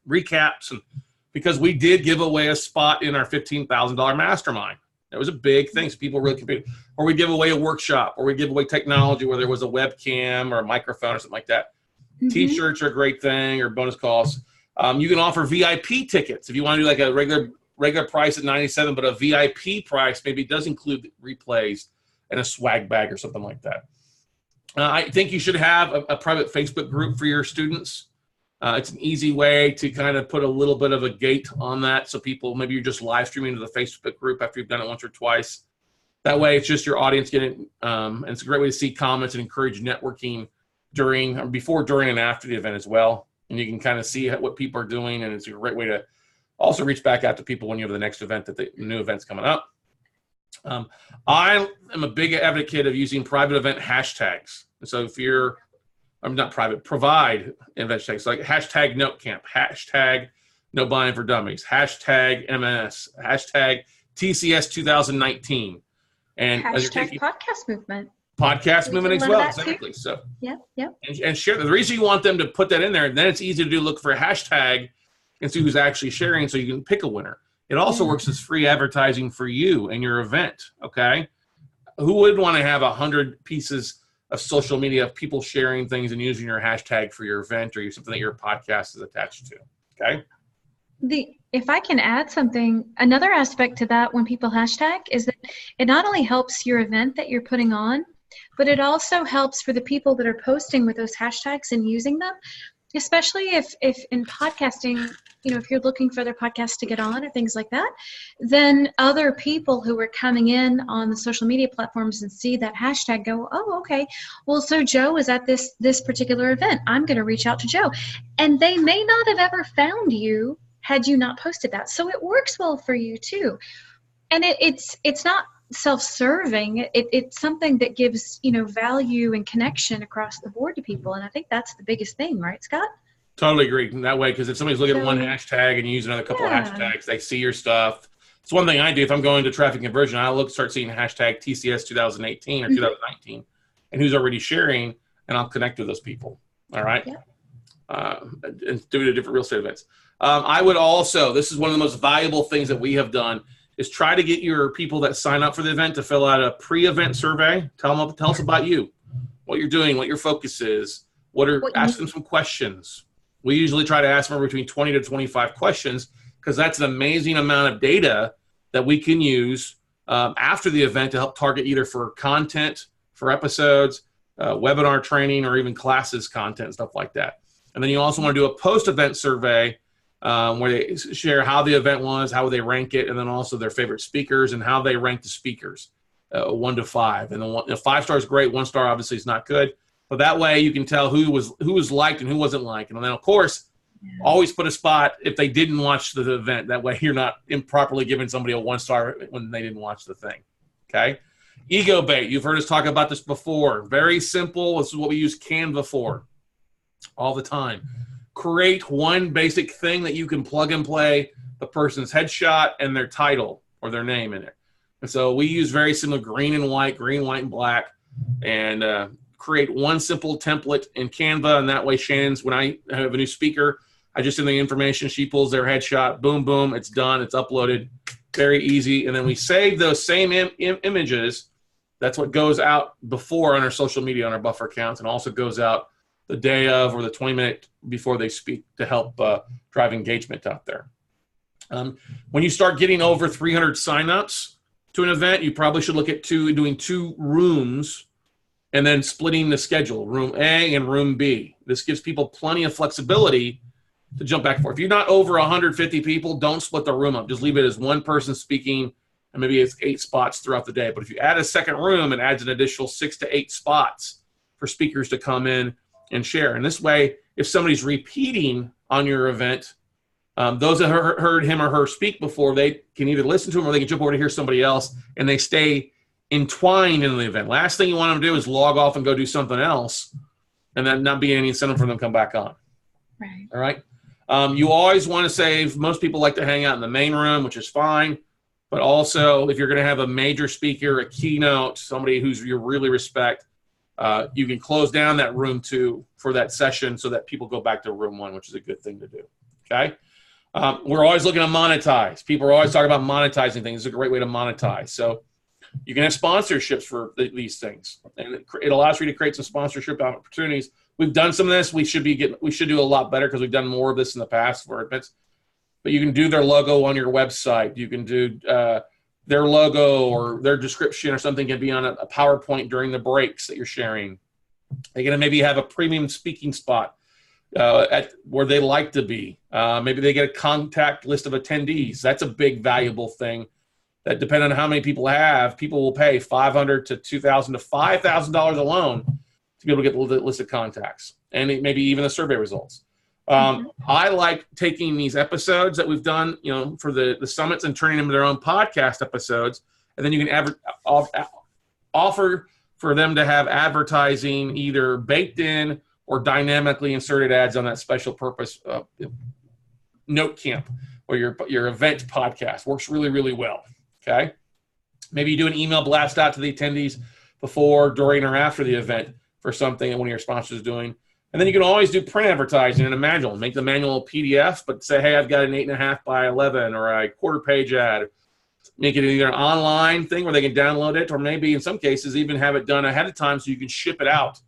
recaps, and because we did give away a spot in our $15,000 mastermind. That was a big thing. So people really competed. Or we give away a workshop, or we give away technology where there was a webcam or a microphone or something like that. Mm-hmm. T-shirts are a great thing, or bonus calls. You can offer VIP tickets if you want to do like a regular price at $97, but a VIP price maybe does include replays and a swag bag or something like that. I think you should have a private Facebook group for your students. It's an easy way to kind of put a little bit of a gate on that, so people, maybe you're just live streaming to the Facebook group after you've done it once or twice. That way it's just your audience getting, and it's a great way to see comments and encourage networking before, during, and after the event as well. And you can kind of see what people are doing, and it's a great way to also reach back out to people when you have the next event, the new event's coming up. I am a big advocate of using private event hashtags. So if you're, provide event hashtags like hashtag NoteCamp, hashtag No Buying for Dummies, hashtag MS, hashtag TCS 2019. And hashtag podcast movement. Podcast movement as well, exactly. Too. So yep. And share. The reason you want them to put that in there, and then it's easy to look for a hashtag and see who's actually sharing, so you can pick a winner. It also works as free advertising for you and your event, okay? Who would want to have 100 pieces of social media of people sharing things and using your hashtag for your event or something that your podcast is attached to, okay? If I can add something, another aspect to that when people hashtag is that it not only helps your event that you're putting on, but it also helps for the people that are posting with those hashtags and using them, especially if in podcasting, if you're looking for their podcast to get on or things like that, then other people who are coming in on the social media platforms and see that hashtag go, oh, okay, well, so Joe is at this particular event. I'm going to reach out to Joe. And they may not have ever found you had you not posted that. So it works well for you too. And it's not self-serving. It's something that gives, value and connection across the board to people. And I think that's the biggest thing, right, Scott? Totally agree that way, because if somebody's looking at one hashtag and you use another couple of hashtags, they see your stuff. It's one thing I do if I'm going to traffic conversion. I start seeing hashtag TCS 2018 or 2019 and who's already sharing, and I'll connect with those people. All right. Yeah. And do it at different real estate events. I would also, this is one of the most valuable things that we have done, is try to get your people that sign up for the event to fill out a pre-event survey. Tell us about you, what you're doing, what your focus is, ask them some questions. We usually try to ask them between 20 to 25 questions, because that's an amazing amount of data that we can use after the event to help target either for content, for episodes, webinar training, or even classes content, stuff like that. And then you also want to do a post-event survey where they share how the event was, how they rank it, and then also their favorite speakers and how they rank the speakers, 1 to 5. And then 5 star is great, 1 star obviously is not good. But that way you can tell who was liked and who wasn't liked. And then, of course, always put a spot if they didn't watch the event. That way you're not improperly giving somebody a 1 star when they didn't watch the thing. Okay? Ego bait. You've heard us talk about this before. Very simple. This is what we use Canva for all the time. Create one basic thing that you can plug and play the person's headshot and their title or their name in it. And so we use very similar green, white, and black, and create one simple template in Canva. And that way Shannon's, when I have a new speaker, I just send the information, she pulls their headshot, boom, boom, it's done, it's uploaded, very easy. And then we save those same images. That's what goes out before on our social media, on our buffer accounts, and also goes out the day of or the 20-minute before they speak to help drive engagement out there. When you start getting over 300 signups to an event, you probably should look at doing 2 rooms and then splitting the schedule, room A and room B. This gives people plenty of flexibility to jump back and forth. If you're not over 150 people, don't split the room up. Just leave it as one person speaking, and maybe it's 8 spots throughout the day. But if you add a second room, it adds an additional 6 to 8 spots for speakers to come in and share. And this way, if somebody's repeating on your event, those that heard him or her speak before, they can either listen to him or they can jump over to hear somebody else, and they stay entwined in the event. Last thing you want them to do is log off and go do something else, and then not be any incentive for them to come back on. Right. All right. You always want to save. Most people like to hang out in the main room, which is fine. But also, if you're going to have a major speaker, a keynote, somebody who's you really respect, you can close down that room 2 for that session so that people go back to room 1, which is a good thing to do. Okay. We're always looking to monetize. People are always talking about monetizing things. It's a great way to monetize. So you can have sponsorships for these things, and it allows you to create some sponsorship opportunities. We've done some of this. We should do a lot better because we've done more of this in the past for events. But you can do their logo on your website. You can do their logo or their description or something can be on a PowerPoint during the breaks that you're sharing. They're going to maybe have a premium speaking spot at where they like to be. Maybe they get a contact list of attendees. That's a big valuable thing that, depending on how many people have, people will pay $500 to $2,000 to $5,000 alone to be able to get the list of contacts and maybe even the survey results. I like taking these episodes that we've done, for the summits and turning them into their own podcast episodes. And then you can offer for them to have advertising either baked in or dynamically inserted ads on that special purpose note camp or your event podcast. Works really, really well. Okay. Maybe you do an email blast out to the attendees before, during, or after the event for something that one of your sponsors is doing. And then you can always do print advertising in a manual. Make the manual a PDF, but say, hey, I've got an 8.5 by 11 or a quarter-page ad. Make it either an online thing where they can download it, or maybe in some cases even have it done ahead of time so you can ship it out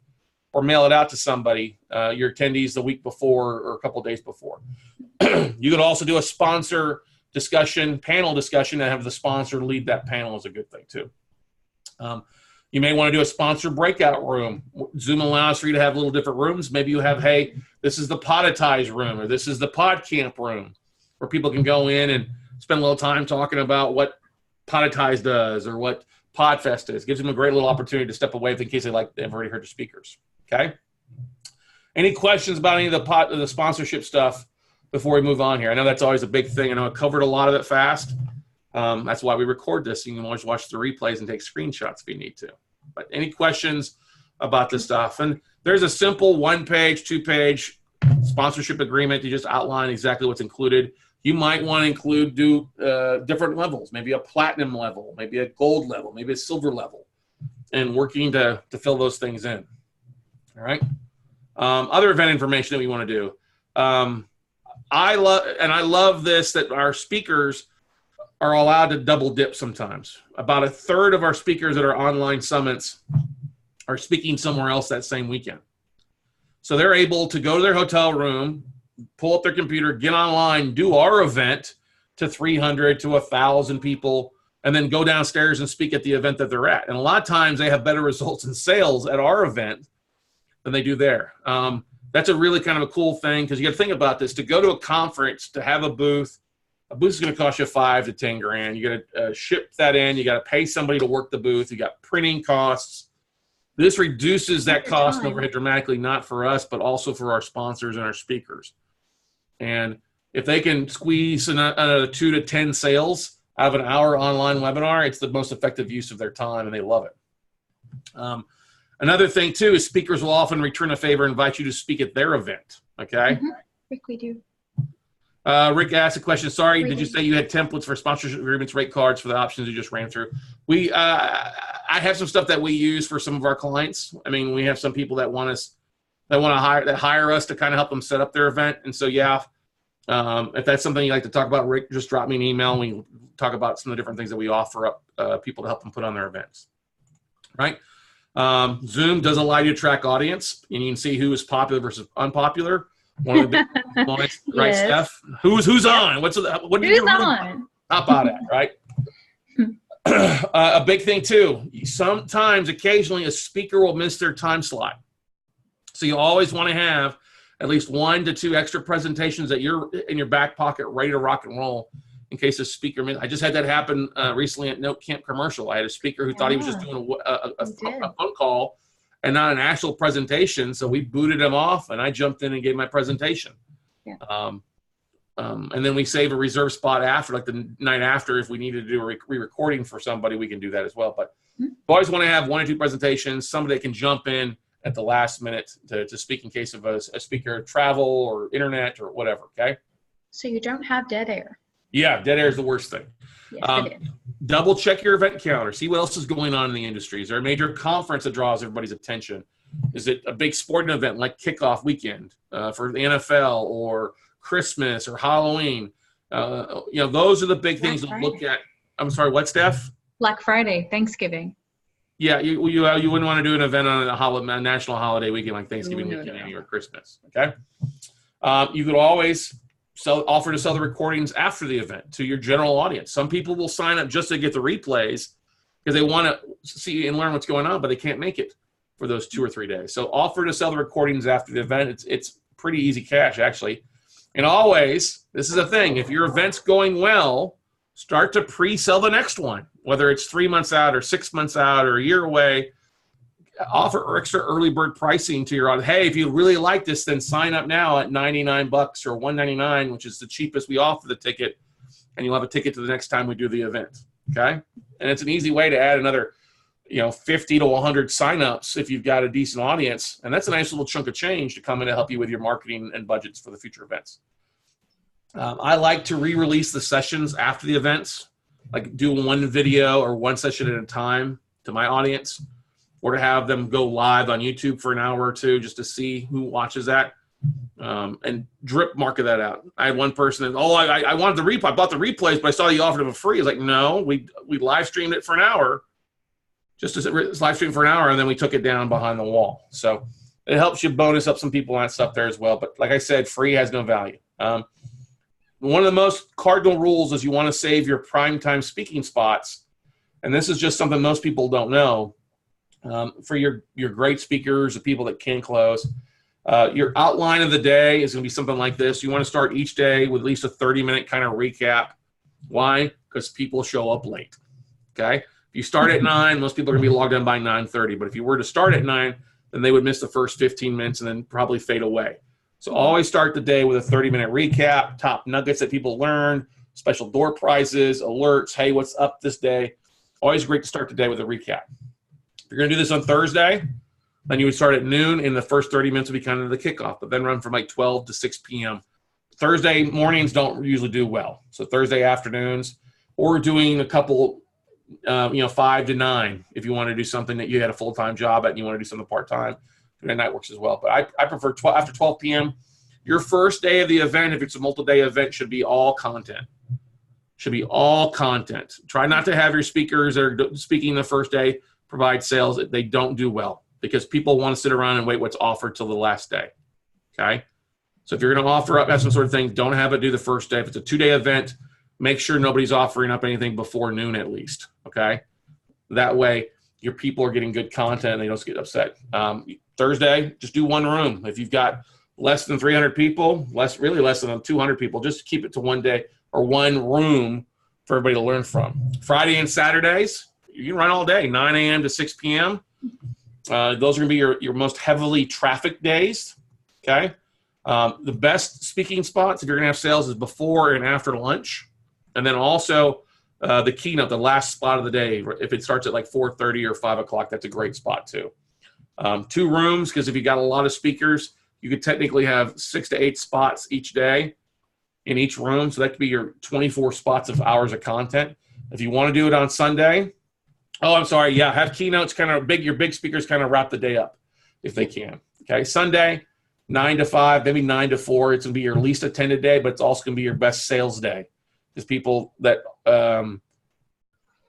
or mail it out to somebody, your attendees the week before or a couple of days before. You could also do a sponsor discussion, panel discussion, and have the sponsor lead that panel is a good thing too. You may want to do a sponsor breakout room. Zoom allows for you to have little different rooms. Maybe you have, hey, this is the Podetize room, or this is the PodCamp room, where people can go in and spend a little time talking about what Podetize does or what Podfest is. Gives them a great little opportunity to step away in case they've already heard the speakers. Okay? Any questions about any of the sponsorship stuff before we move on here? I know that's always a big thing. I know I covered a lot of it fast. That's why we record this. You can always watch the replays and take screenshots if you need to. But any questions about this stuff? And there's a simple 1-page, 2-page sponsorship agreement. You just outline exactly what's included. You might want to do different levels, maybe a platinum level, maybe a gold level, maybe a silver level, and working to fill those things in. All right. Other event information that we want to do. I love this, that our speakers are allowed to double dip sometimes. About a third of our speakers at our online summits are speaking somewhere else that same weekend. So they're able to go to their hotel room, pull up their computer, get online, do our event to 300 to 1,000 people and then go downstairs and speak at the event that they're at. And a lot of times they have better results in sales at our event than they do there. That's a really kind of a cool thing, because you got to think about this. To go to a conference, to have a booth is going to cost you $5 to $10 grand. You got to ship that in. You got to pay somebody to work the booth. You got printing costs. This reduces that cost and overhead dramatically, not for us, but also for our sponsors and our speakers. And if they can squeeze another 2 to 10 sales out of an hour online webinar, it's the most effective use of their time, and they love it. Another thing, too, is speakers will often return a favor and invite you to speak at their event, okay? Rick, we do. Rick asked a question. Sorry, did you say you had templates for sponsorship agreements, rate cards for the options you just ran through? I have some stuff that we use for some of our clients. I mean, we have some people that hire us to kind of help them set up their event. And so, yeah, if that's something you'd like to talk about, Rick, just drop me an email and we can talk about some of the different things that we offer up people to help them put on their events, right? Zoom does allow you to track audience, and you can see who is popular versus unpopular. One of the big points, right, Yes. Steph? Who's on? What do you do? On? Top out at, right? A big thing too. Sometimes, occasionally, a speaker will miss their time slot, so you always want to have at least 1 to 2 extra presentations that you're in your back pocket, ready to rock and roll in case a speaker missed. I just had that happen recently at Note Camp Commercial. I had a speaker who thought he was just doing a phone call and not an actual presentation. So we booted him off, and I jumped in and gave my presentation. Yeah. And then we save a reserve spot after, like the night after, if we needed to do a re-recording for somebody, we can do that as well. But you always want to have 1 or 2 presentations. Somebody can jump in at the last minute to speak in case of a speaker travel or internet or whatever, okay? So you don't have dead air. Yeah, dead air is the worst thing. Yes, it is. Double check your event calendar. See what else is going on in the industry. Is there a major conference that draws everybody's attention? Is it a big sporting event like kickoff weekend for the NFL or Christmas or Halloween? Those are the big things to look at. I'm sorry, what, Steph? Black Friday, Thanksgiving. Yeah, you wouldn't want to do an event on a national holiday weekend like Thanksgiving weekend or Christmas, okay? You could always offer to sell the recordings after the event to your general audience. Some people will sign up just to get the replays because they want to see and learn what's going on, but they can't make it for those 2 or 3 days. So offer to sell the recordings after the event. It's pretty easy cash, actually. And always, this is a thing, if your event's going well, start to pre-sell the next one, whether it's 3 months out or 6 months out or a year away. Offer extra early bird pricing to your audience. Hey, if you really like this, then sign up now at $99 or $199, which is the cheapest we offer the ticket, and you'll have a ticket to the next time we do the event. Okay, and it's an easy way to add another, 50 to 100 signups if you've got a decent audience, and that's a nice little chunk of change to come in to help you with your marketing and budgets for the future events. I like to re-release the sessions after the events, like do 1 video or 1 session at a time to my audience, or to have them go live on YouTube for an hour or 2 just to see who watches that, and drip market that out. I had one person that, I wanted the replay. I bought the replays, but I saw you offered them for free. I was like, no, we live streamed it for an hour, just as live streamed for an hour, and then we took it down behind the wall. So it helps you bonus up some people on that stuff there as well. But like I said, free has no value. One of the most cardinal rules is you want to save your primetime speaking spots, and this is just something most people don't know. For your great speakers, the people that can close, your outline of the day is going to be something like this. You want to start each day with at least a 30-minute kind of recap. Why? Because people show up late. Okay? If you start at 9, most people are going to be logged in by 9:30. But if you were to start at 9, then they would miss the first 15 minutes and then probably fade away. So always start the day with a 30-minute recap, top nuggets that people learned, special door prizes, alerts. Hey, what's up this day? Always great to start the day with a recap. If you're going to do this on Thursday, then you would start at noon, and the first 30 minutes would be kind of the kickoff, but then run from like 12 to 6 p.m. Thursday mornings don't usually do well. So Thursday afternoons, or doing a couple, 5 to 9 if you want to do something that you had a full-time job at and you want to do something part-time. That night works as well. But I prefer after 12 p.m. Your first day of the event, if it's a multi-day event, should be all content. Try not to have your speakers that are speaking the first day provide sales. They don't do well because people want to sit around and wait what's offered till the last day. Okay? So if you're going to offer up, have some sort of thing, don't have it do the first day. If it's a 2-day event, make sure nobody's offering up anything before noon at least, okay? That way your people are getting good content and they don't get upset. Thursday, just do one room. If you've got less than 300 people, less than 200 people, just keep it to one day or one room for everybody to learn from. Friday and Saturdays, you can run all day, 9 a.m. to 6 p.m. Those are going to be your most heavily trafficked days, okay? The best speaking spots, if you're going to have sales, is before and after lunch. And then also the keynote, the last spot of the day, if it starts at like 4:30 or 5 o'clock, that's a great spot too. 2 rooms, because if you got a lot of speakers, you could technically have 6 to 8 spots each day in each room. So that could be your 24 spots of hours of content. If you want to do it on Sunday, have keynotes kind of big, your big speakers kind of wrap the day up if they can. Okay, Sunday, 9 to 5, maybe 9 to 4. It's going to be your least attended day, but it's also going to be your best sales day. Because people that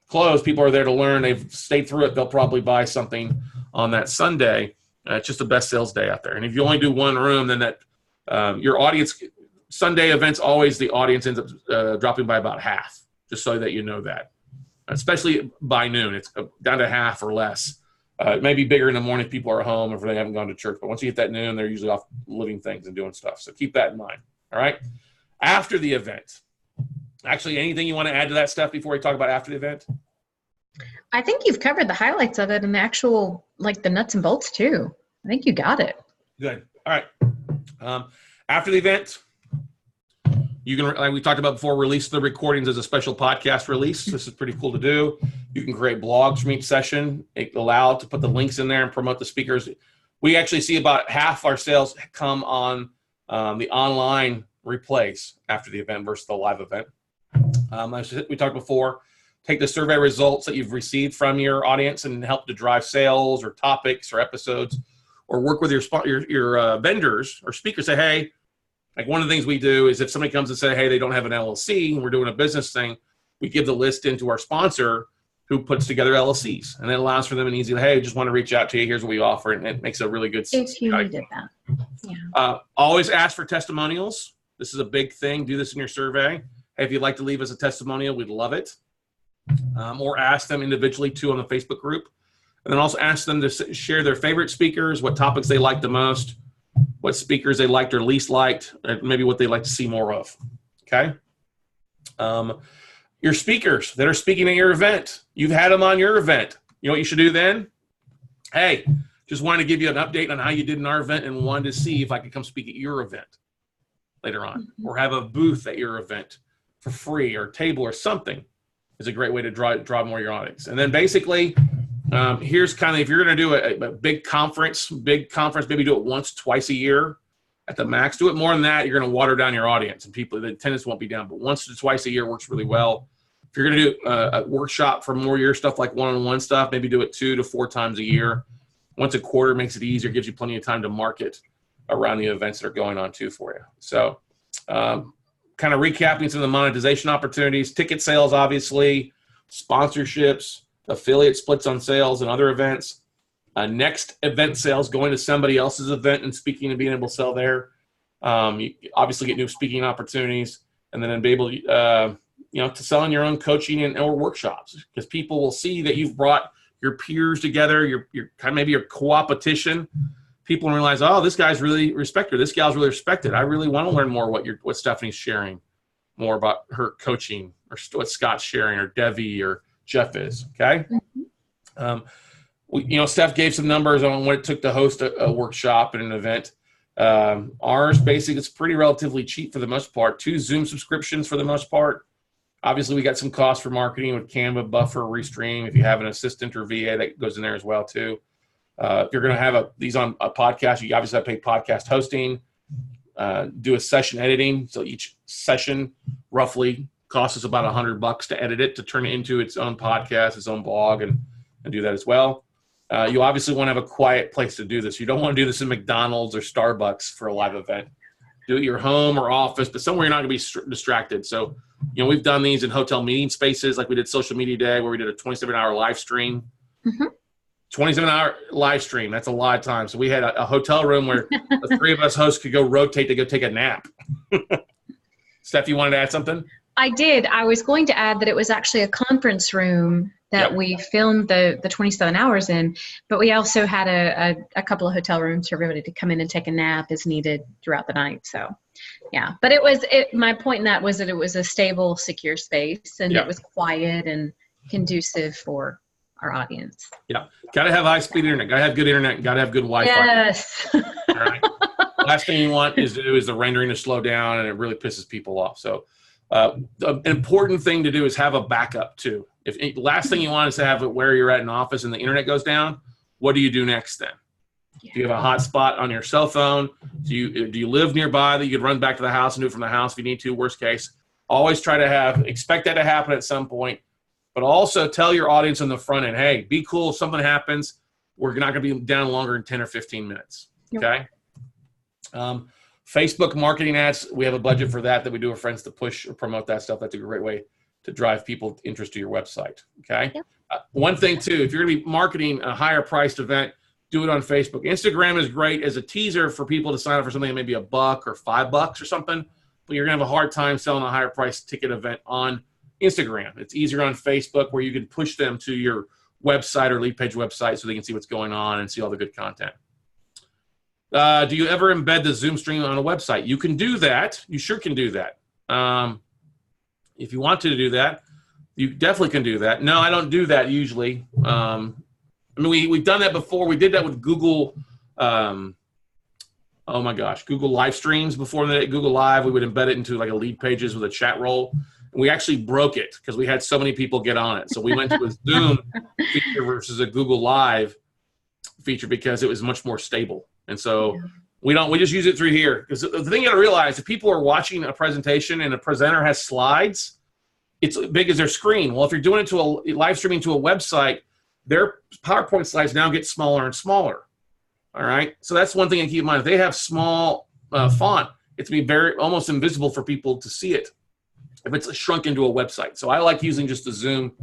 close, people are there to learn. They've stayed through it. They'll probably buy something on that Sunday. It's just the best sales day out there. And if you only do one room, then that your audience, Sunday events, always the audience ends up dropping by about half, just so that you know that. Especially by noon, it's down to half or less. It may be bigger in the morning if people are home or if they haven't gone to church. But once you hit that noon, they're usually off living things and doing stuff. So keep that in mind. All right. After the event, actually, anything you want to add to that stuff before we talk about after the event? I think you've covered the highlights of it and the actual, like the nuts and bolts too. I think you got it. Good. All right. After the event, you can, like we talked about before, release the recordings as a special podcast release. This is pretty cool to do. You can create blogs from each session. It allowed to put the links in there and promote the speakers. We actually see about half our sales come on the online replays after the event versus the live event. As we talked before, take the survey results that you've received from your audience and help to drive sales or topics or episodes, or work with your vendors or speakers. Say, hey, like one of the things we do is if somebody comes and say, hey, they don't have an LLC and we're doing a business thing, we give the list into our sponsor who puts together LLCs. And it allows for them an easy, hey, just want to reach out to you. Here's what we offer. And it makes a really good sense. If you needed that. Yeah. Always ask for testimonials. This is a big thing. Do this in your survey. Hey, if you'd like to leave us a testimonial, we'd love it. Or ask them individually too on the Facebook group. And then also ask them to share their favorite speakers, what topics they like the most, what speakers they liked or least liked, and maybe what they like to see more of. Okay. Your speakers that are speaking at your event, you've had them on your event. You know what you should do then? Hey, just wanted to give you an update on how you did in our event and wanted to see if I could come speak at your event later on, or have a booth at your event for free, or table or something is a great way to draw more of your audience. And then basically, here's kind of, if you're going to do a big conference, maybe do it once, twice a year at the max. Do it more than that, you're going to water down your audience and people, the attendance won't be down. But once to twice a year works really well. If you're going to do a workshop for more year stuff, like one-on-one stuff, maybe do it 2 to 4 times a year. Once a quarter makes it easier, gives you plenty of time to market around the events that are going on too for you. So kind of recapping some of the monetization opportunities, ticket sales, obviously, sponsorships, affiliate splits on sales and other events, next event sales, going to somebody else's event and speaking and being able to sell there. You obviously get new speaking opportunities, and then be able to, to sell in your own coaching and or workshops, because people will see that you've brought your peers together, your kind of maybe your co-opetition. People realize, oh, this guy's really respected. This gal's really respected. I really want to learn more what Stephanie's sharing, more about her coaching, or what Scott's sharing, or Debbie or Jeff is. Okay. Steph gave some numbers on what it took to host a workshop and an event. Ours, basically, it's pretty relatively cheap for the most part. 2 Zoom subscriptions for the most part. Obviously, we got some costs for marketing with Canva, Buffer, Restream. If you have an assistant or VA, that goes in there as well too. If you're going to have these on a podcast, you obviously have to pay podcast hosting, do a session editing. So each session roughly costs us about $100 to edit it, to turn it into its own podcast, its own blog, and do that as well. You obviously want to have a quiet place to do this. You don't want to do this in McDonald's or Starbucks for a live event. Do it at your home or office, but somewhere you're not going to be distracted. So, we've done these in hotel meeting spaces, like we did Social Media Day, where we did a 27-hour live stream. 27-hour live stream, that's a lot of time. So we had a hotel room where the 3 of us hosts could go rotate to go take a nap. Steph, you wanted to add something? I did. I was going to add that it was actually a conference room that we filmed the 27 hours in, but we also had a couple of hotel rooms for everybody to come in and take a nap as needed throughout the night. So, yeah. But my point in that was that it was a stable, secure space, and it was quiet and conducive for our audience. Yeah. Got to have high-speed internet. Got to have good internet. Got to have good Wi-Fi. Yes. All right. Last thing you want is the rendering to slow down, and it really pisses people off. So the important thing to do is have a backup too. If last thing you want is to have it where you're at an office and the internet goes down, what do you do next then? Yeah. Do you have a hotspot on your cell phone? Do you live nearby that you could run back to the house and do it from the house if you need to? Worst case, always try to expect that to happen at some point, but also tell your audience on the front end, hey, be cool if something happens. We're not going to be down longer than 10 or 15 minutes. Okay. Facebook marketing ads, we have a budget for that we do with friends to push or promote that stuff. That's a great way to drive people interest to your website. Okay. Yep. One thing too, if you're going to be marketing a higher priced event, do it on Facebook. Instagram is great as a teaser for people to sign up for something maybe $1 or $5 or something, but you're going to have a hard time selling a higher priced ticket event on Instagram. It's easier on Facebook where you can push them to your website or lead page website so they can see what's going on and see all the good content. Do you ever embed the Zoom stream on a website? You can do that. You sure can do that. If you want to do that, you definitely can do that. No, I don't do that usually. I mean, we've done that before. We did that with Google. Oh my gosh, Google live streams before that. Google Live, we would embed it into like a lead pages with a chat role. And we actually broke it because we had so many people get on it. So we went to a Zoom feature versus a Google Live feature because it was much more stable. And so we just use it through here. Because the thing you got to realize, if people are watching a presentation and a presenter has slides, it's as big as their screen. Well, if you're doing it to a live streaming to a website, their PowerPoint slides now get smaller and smaller. All right. So that's one thing to keep in mind. If they have small font, it's going to be almost invisible for people to see it if it's shrunk into a website. So I like using just the Zoom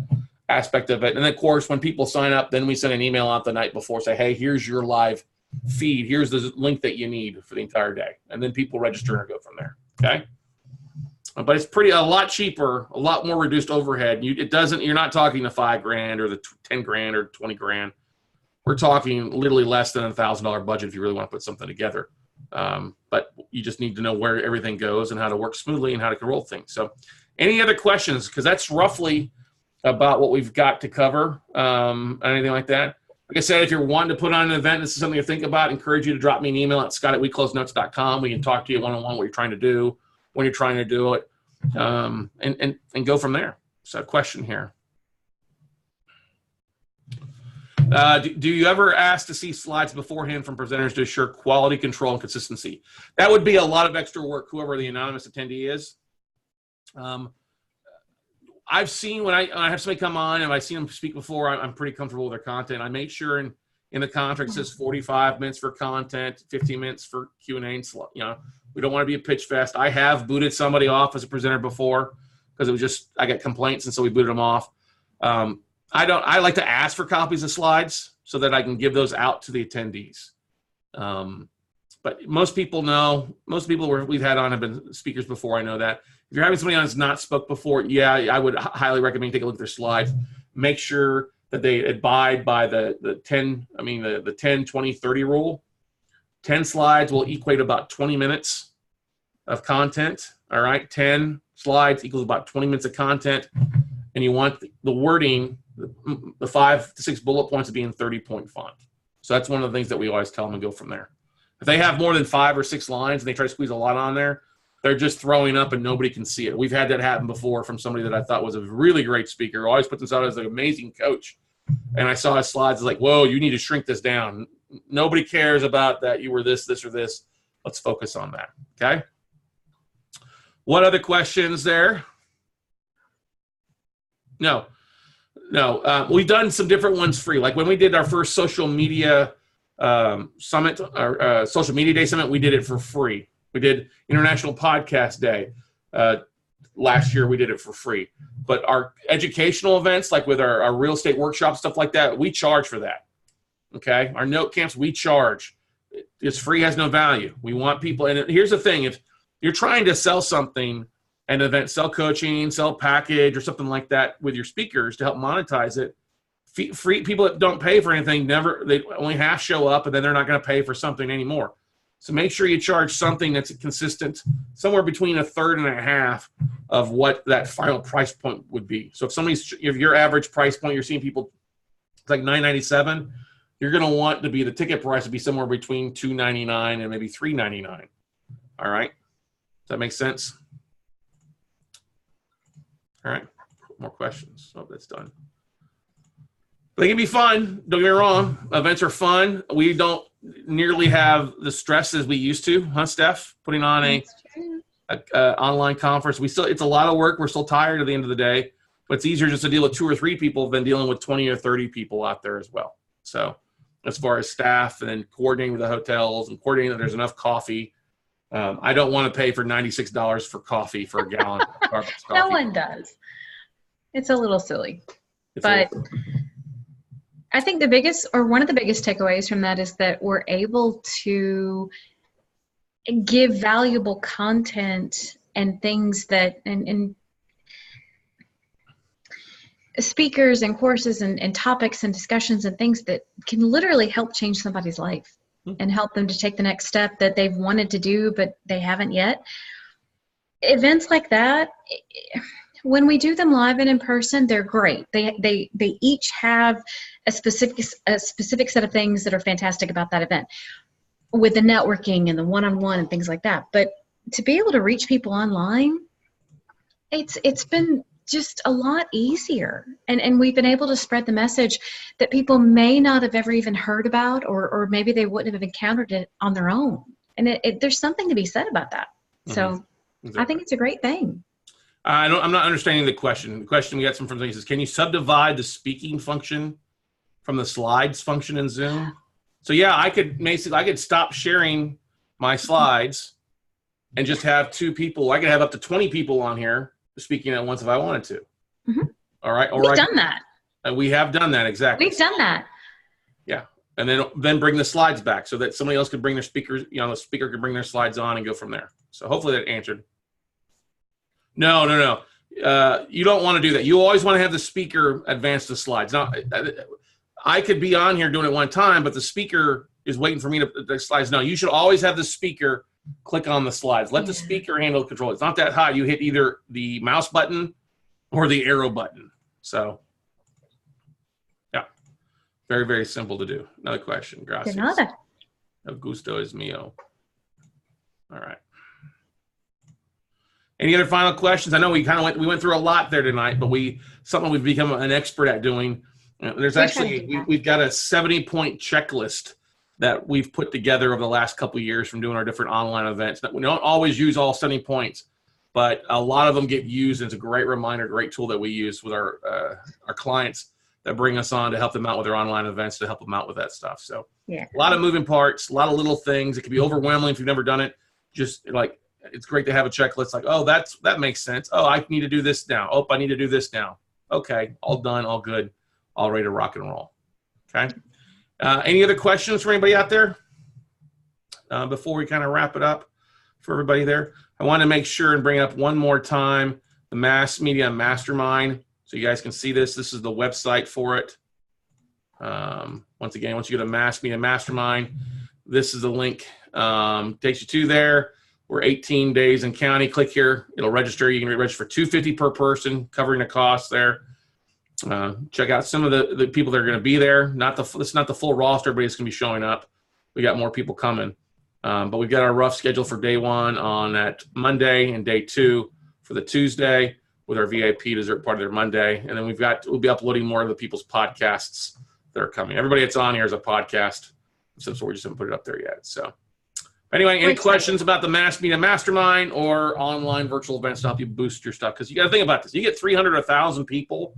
aspect of it. And then, of course, when people sign up, then we send an email out the night before, say, hey, here's your live feed. Here's the link that you need for the entire day. And then people register and go from there. Okay. But it's a lot cheaper, a lot more reduced overhead. You're not talking the $5,000 or the 10 grand or 20 grand. We're talking literally less than $1,000 budget if you really want to put something together. But you just need to know where everything goes and how to work smoothly and how to control things. So any other questions? Because that's roughly about what we've got to cover. Anything like that? Like I said, if you're wanting to put on an event, this is something to think about. I encourage you to drop me an email at scott@weclosenotes.com. We can talk to you one-on-one what you're trying to do, when you're trying to do it, and go from there. So a question here. Do you ever ask to see slides beforehand from presenters to assure quality control and consistency? That would be a lot of extra work, whoever the anonymous attendee is. I've seen when I have somebody come on and I've seen them speak before, I'm pretty comfortable with their content. I make sure in the contract it says 45 minutes for content, 15 minutes for Q&A. And, we don't want to be a pitch fest. I have booted somebody off as a presenter before because it was just, I got complaints and so we booted them off. I like to ask for copies of slides so that I can give those out to the attendees. But most people we've had on have been speakers before. I know that. If you're having somebody on that's not spoke before, I would highly recommend you take a look at their slides. Make sure that they abide by the 10, 20, 30 rule. 10 slides will equate about 20 minutes of content. All right. 10 slides equals about 20 minutes of content. And you want the wording, the 5 to 6 bullet points to be in 30-point font. So that's one of the things that we always tell them and go from there. If they have more than 5 or 6 lines and they try to squeeze a lot on there, they're just throwing up and nobody can see it. We've had that happen before from somebody that I thought was a really great speaker, always put themselves as an amazing coach. And I saw his slides, like, whoa, you need to shrink this down. Nobody cares about that you were this, or this. Let's focus on that, okay? What other questions there? No. We've done some different ones free. Like when we did our first social media summit, our social media day summit, we did it for free. We did International Podcast Day. Last year, we did it for free. But our educational events, like with our real estate workshop, stuff like that, we charge for that. Okay? Our note camps, we charge. It's free, has no value. We want people, and here's the thing, if you're trying to sell something an event, sell coaching, sell package or something like that with your speakers to help monetize it. Free people that don't pay for anything, they only half show up, and then they're not going to pay for something anymore. So make sure you charge something that's consistent, somewhere between a third and a half of what that final price point would be. So if your average price point, you're seeing people, it's like $9.97, you're going to want to be, the ticket price to be somewhere between $2.99 and maybe $3.99. All right. Does that make sense? All right. More questions. Oh, that's done. They can be fun. Don't get me wrong. Events are fun. We don't nearly have the stress as we used to, huh, Steph? Putting on a online conference. It's a lot of work. We're still tired at the end of the day, but it's easier just to deal with 2 or 3 people than dealing with 20 or 30 people out there as well. So as far as staff and then coordinating with the hotels and coordinating that there's enough coffee. I don't want to pay for $96 for coffee for a gallon of Starbucks coffee. No one does. It's a little silly. But I think one of the biggest takeaways from that is that we're able to give valuable content and things that, and speakers and courses and topics and discussions and things that can literally help change somebody's life and help them to take the next step that they've wanted to do, but they haven't yet. Events like that, when we do them live and in person, they're great. They each have a specific set of things that are fantastic about that event, with the networking and the one-on-one and things like that. But to be able to reach people online, it's been just a lot easier. And we've been able to spread the message that people may not have ever even heard about, or maybe they wouldn't have encountered it on their own. And there's something to be said about that. So exactly. I think it's a great thing. I'm not understanding the question. The question we got some from things is, can you subdivide the speaking function from the slides function in Zoom? So yeah, I could stop sharing my slides and just have 2 people. I could have up to 20 people on here speaking at once if I wanted to. Mm-hmm. All right. We've done that. We have done that, exactly. We've done that. Yeah. And then bring the slides back so that somebody else could bring their speakers, the speaker could bring their slides on and go from there. So hopefully that answered. No. You don't want to do that. You always want to have the speaker advance the slides. Now, I could be on here doing it one time, but the speaker is waiting for me to the slides. No, you should always have the speaker click on the slides. Let the speaker handle control. It's not that hot. You hit either the mouse button or the arrow button. So, yeah, very, very simple to do. Another question. Gracias. De nada. El gusto es mío. All right. Any other final questions? I know we went through a lot there tonight, but something we've become an expert at doing. We've got a 70-point checklist that we've put together over the last couple of years from doing our different online events. We don't always use all 70 points, but a lot of them get used. And it's a great reminder, great tool that we use with our clients that bring us on to help them out with their online events, to help them out with that stuff. So a lot of moving parts, a lot of little things. It can be overwhelming if you've never done it. Just like, it's great to have a checklist like, oh, that makes sense. Oh, I need to do this now. Oh, I need to do this now. Okay, all done, all good, all ready to rock and roll. Okay. Any other questions for anybody out there before we kind of wrap it up for everybody there? I want to make sure and bring up one more time the Mass Media Mastermind so you guys can see this. This is the website for it. Once again, once you go to Mass Media Mastermind, this is the link. Takes you to there. We're 18 days in county. Click here. It'll register. You can register for $250 per person, covering the cost there. Check out some of the people that are going to be there. It's not the full roster. Everybody's going to be showing up. We got more people coming. But we've got our rough schedule for day 1 on that Monday and day 2 for the Tuesday with our VIP dessert party there Monday. And then we'll be uploading more of the people's podcasts that are coming. Everybody that's on here is a podcast. So we just haven't put it up there yet. So anyway, any questions about the Mass Media Mastermind or online virtual events to help you boost your stuff? Because you got to think about this. You get 300 or 1,000 people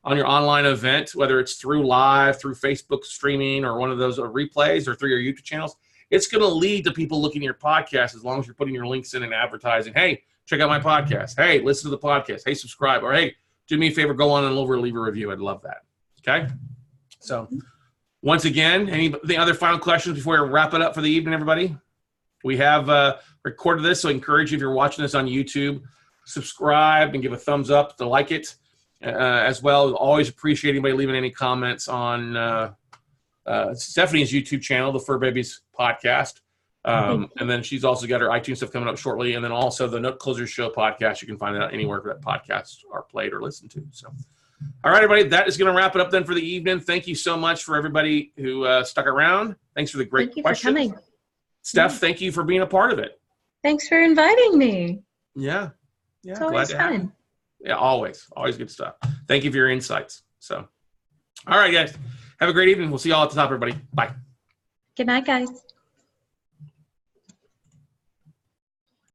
on your online event, whether it's through live, through Facebook streaming, or one of those replays, or through your YouTube channels. It's going to lead to people looking at your podcast as long as you're putting your links in and advertising. Hey, check out my podcast. Hey, listen to the podcast. Hey, subscribe. Or hey, do me a favor, go on and leave a review. I'd love that. Okay? So once again, any other final questions before we wrap it up for the evening, everybody? We have recorded this, so I encourage you, if you're watching this on YouTube, subscribe and give a thumbs up to like it as well. Always appreciate anybody leaving any comments on Stephanie's YouTube channel, the Fur Babies Podcast. And then she's also got her iTunes stuff coming up shortly. And then also the Note Closers Show podcast. You can find that anywhere that podcasts are played or listened to. So, all right, everybody, that is going to wrap it up then for the evening. Thank you so much for everybody who stuck around. Thanks for the great questions. Thank you for coming. Steph, thank you for being a part of it. Thanks for inviting me. Yeah. It's always fun. Yeah, always good stuff. Thank you for your insights. So, all right, guys, have a great evening. We'll see you all at the top, everybody. Bye. Good night, guys.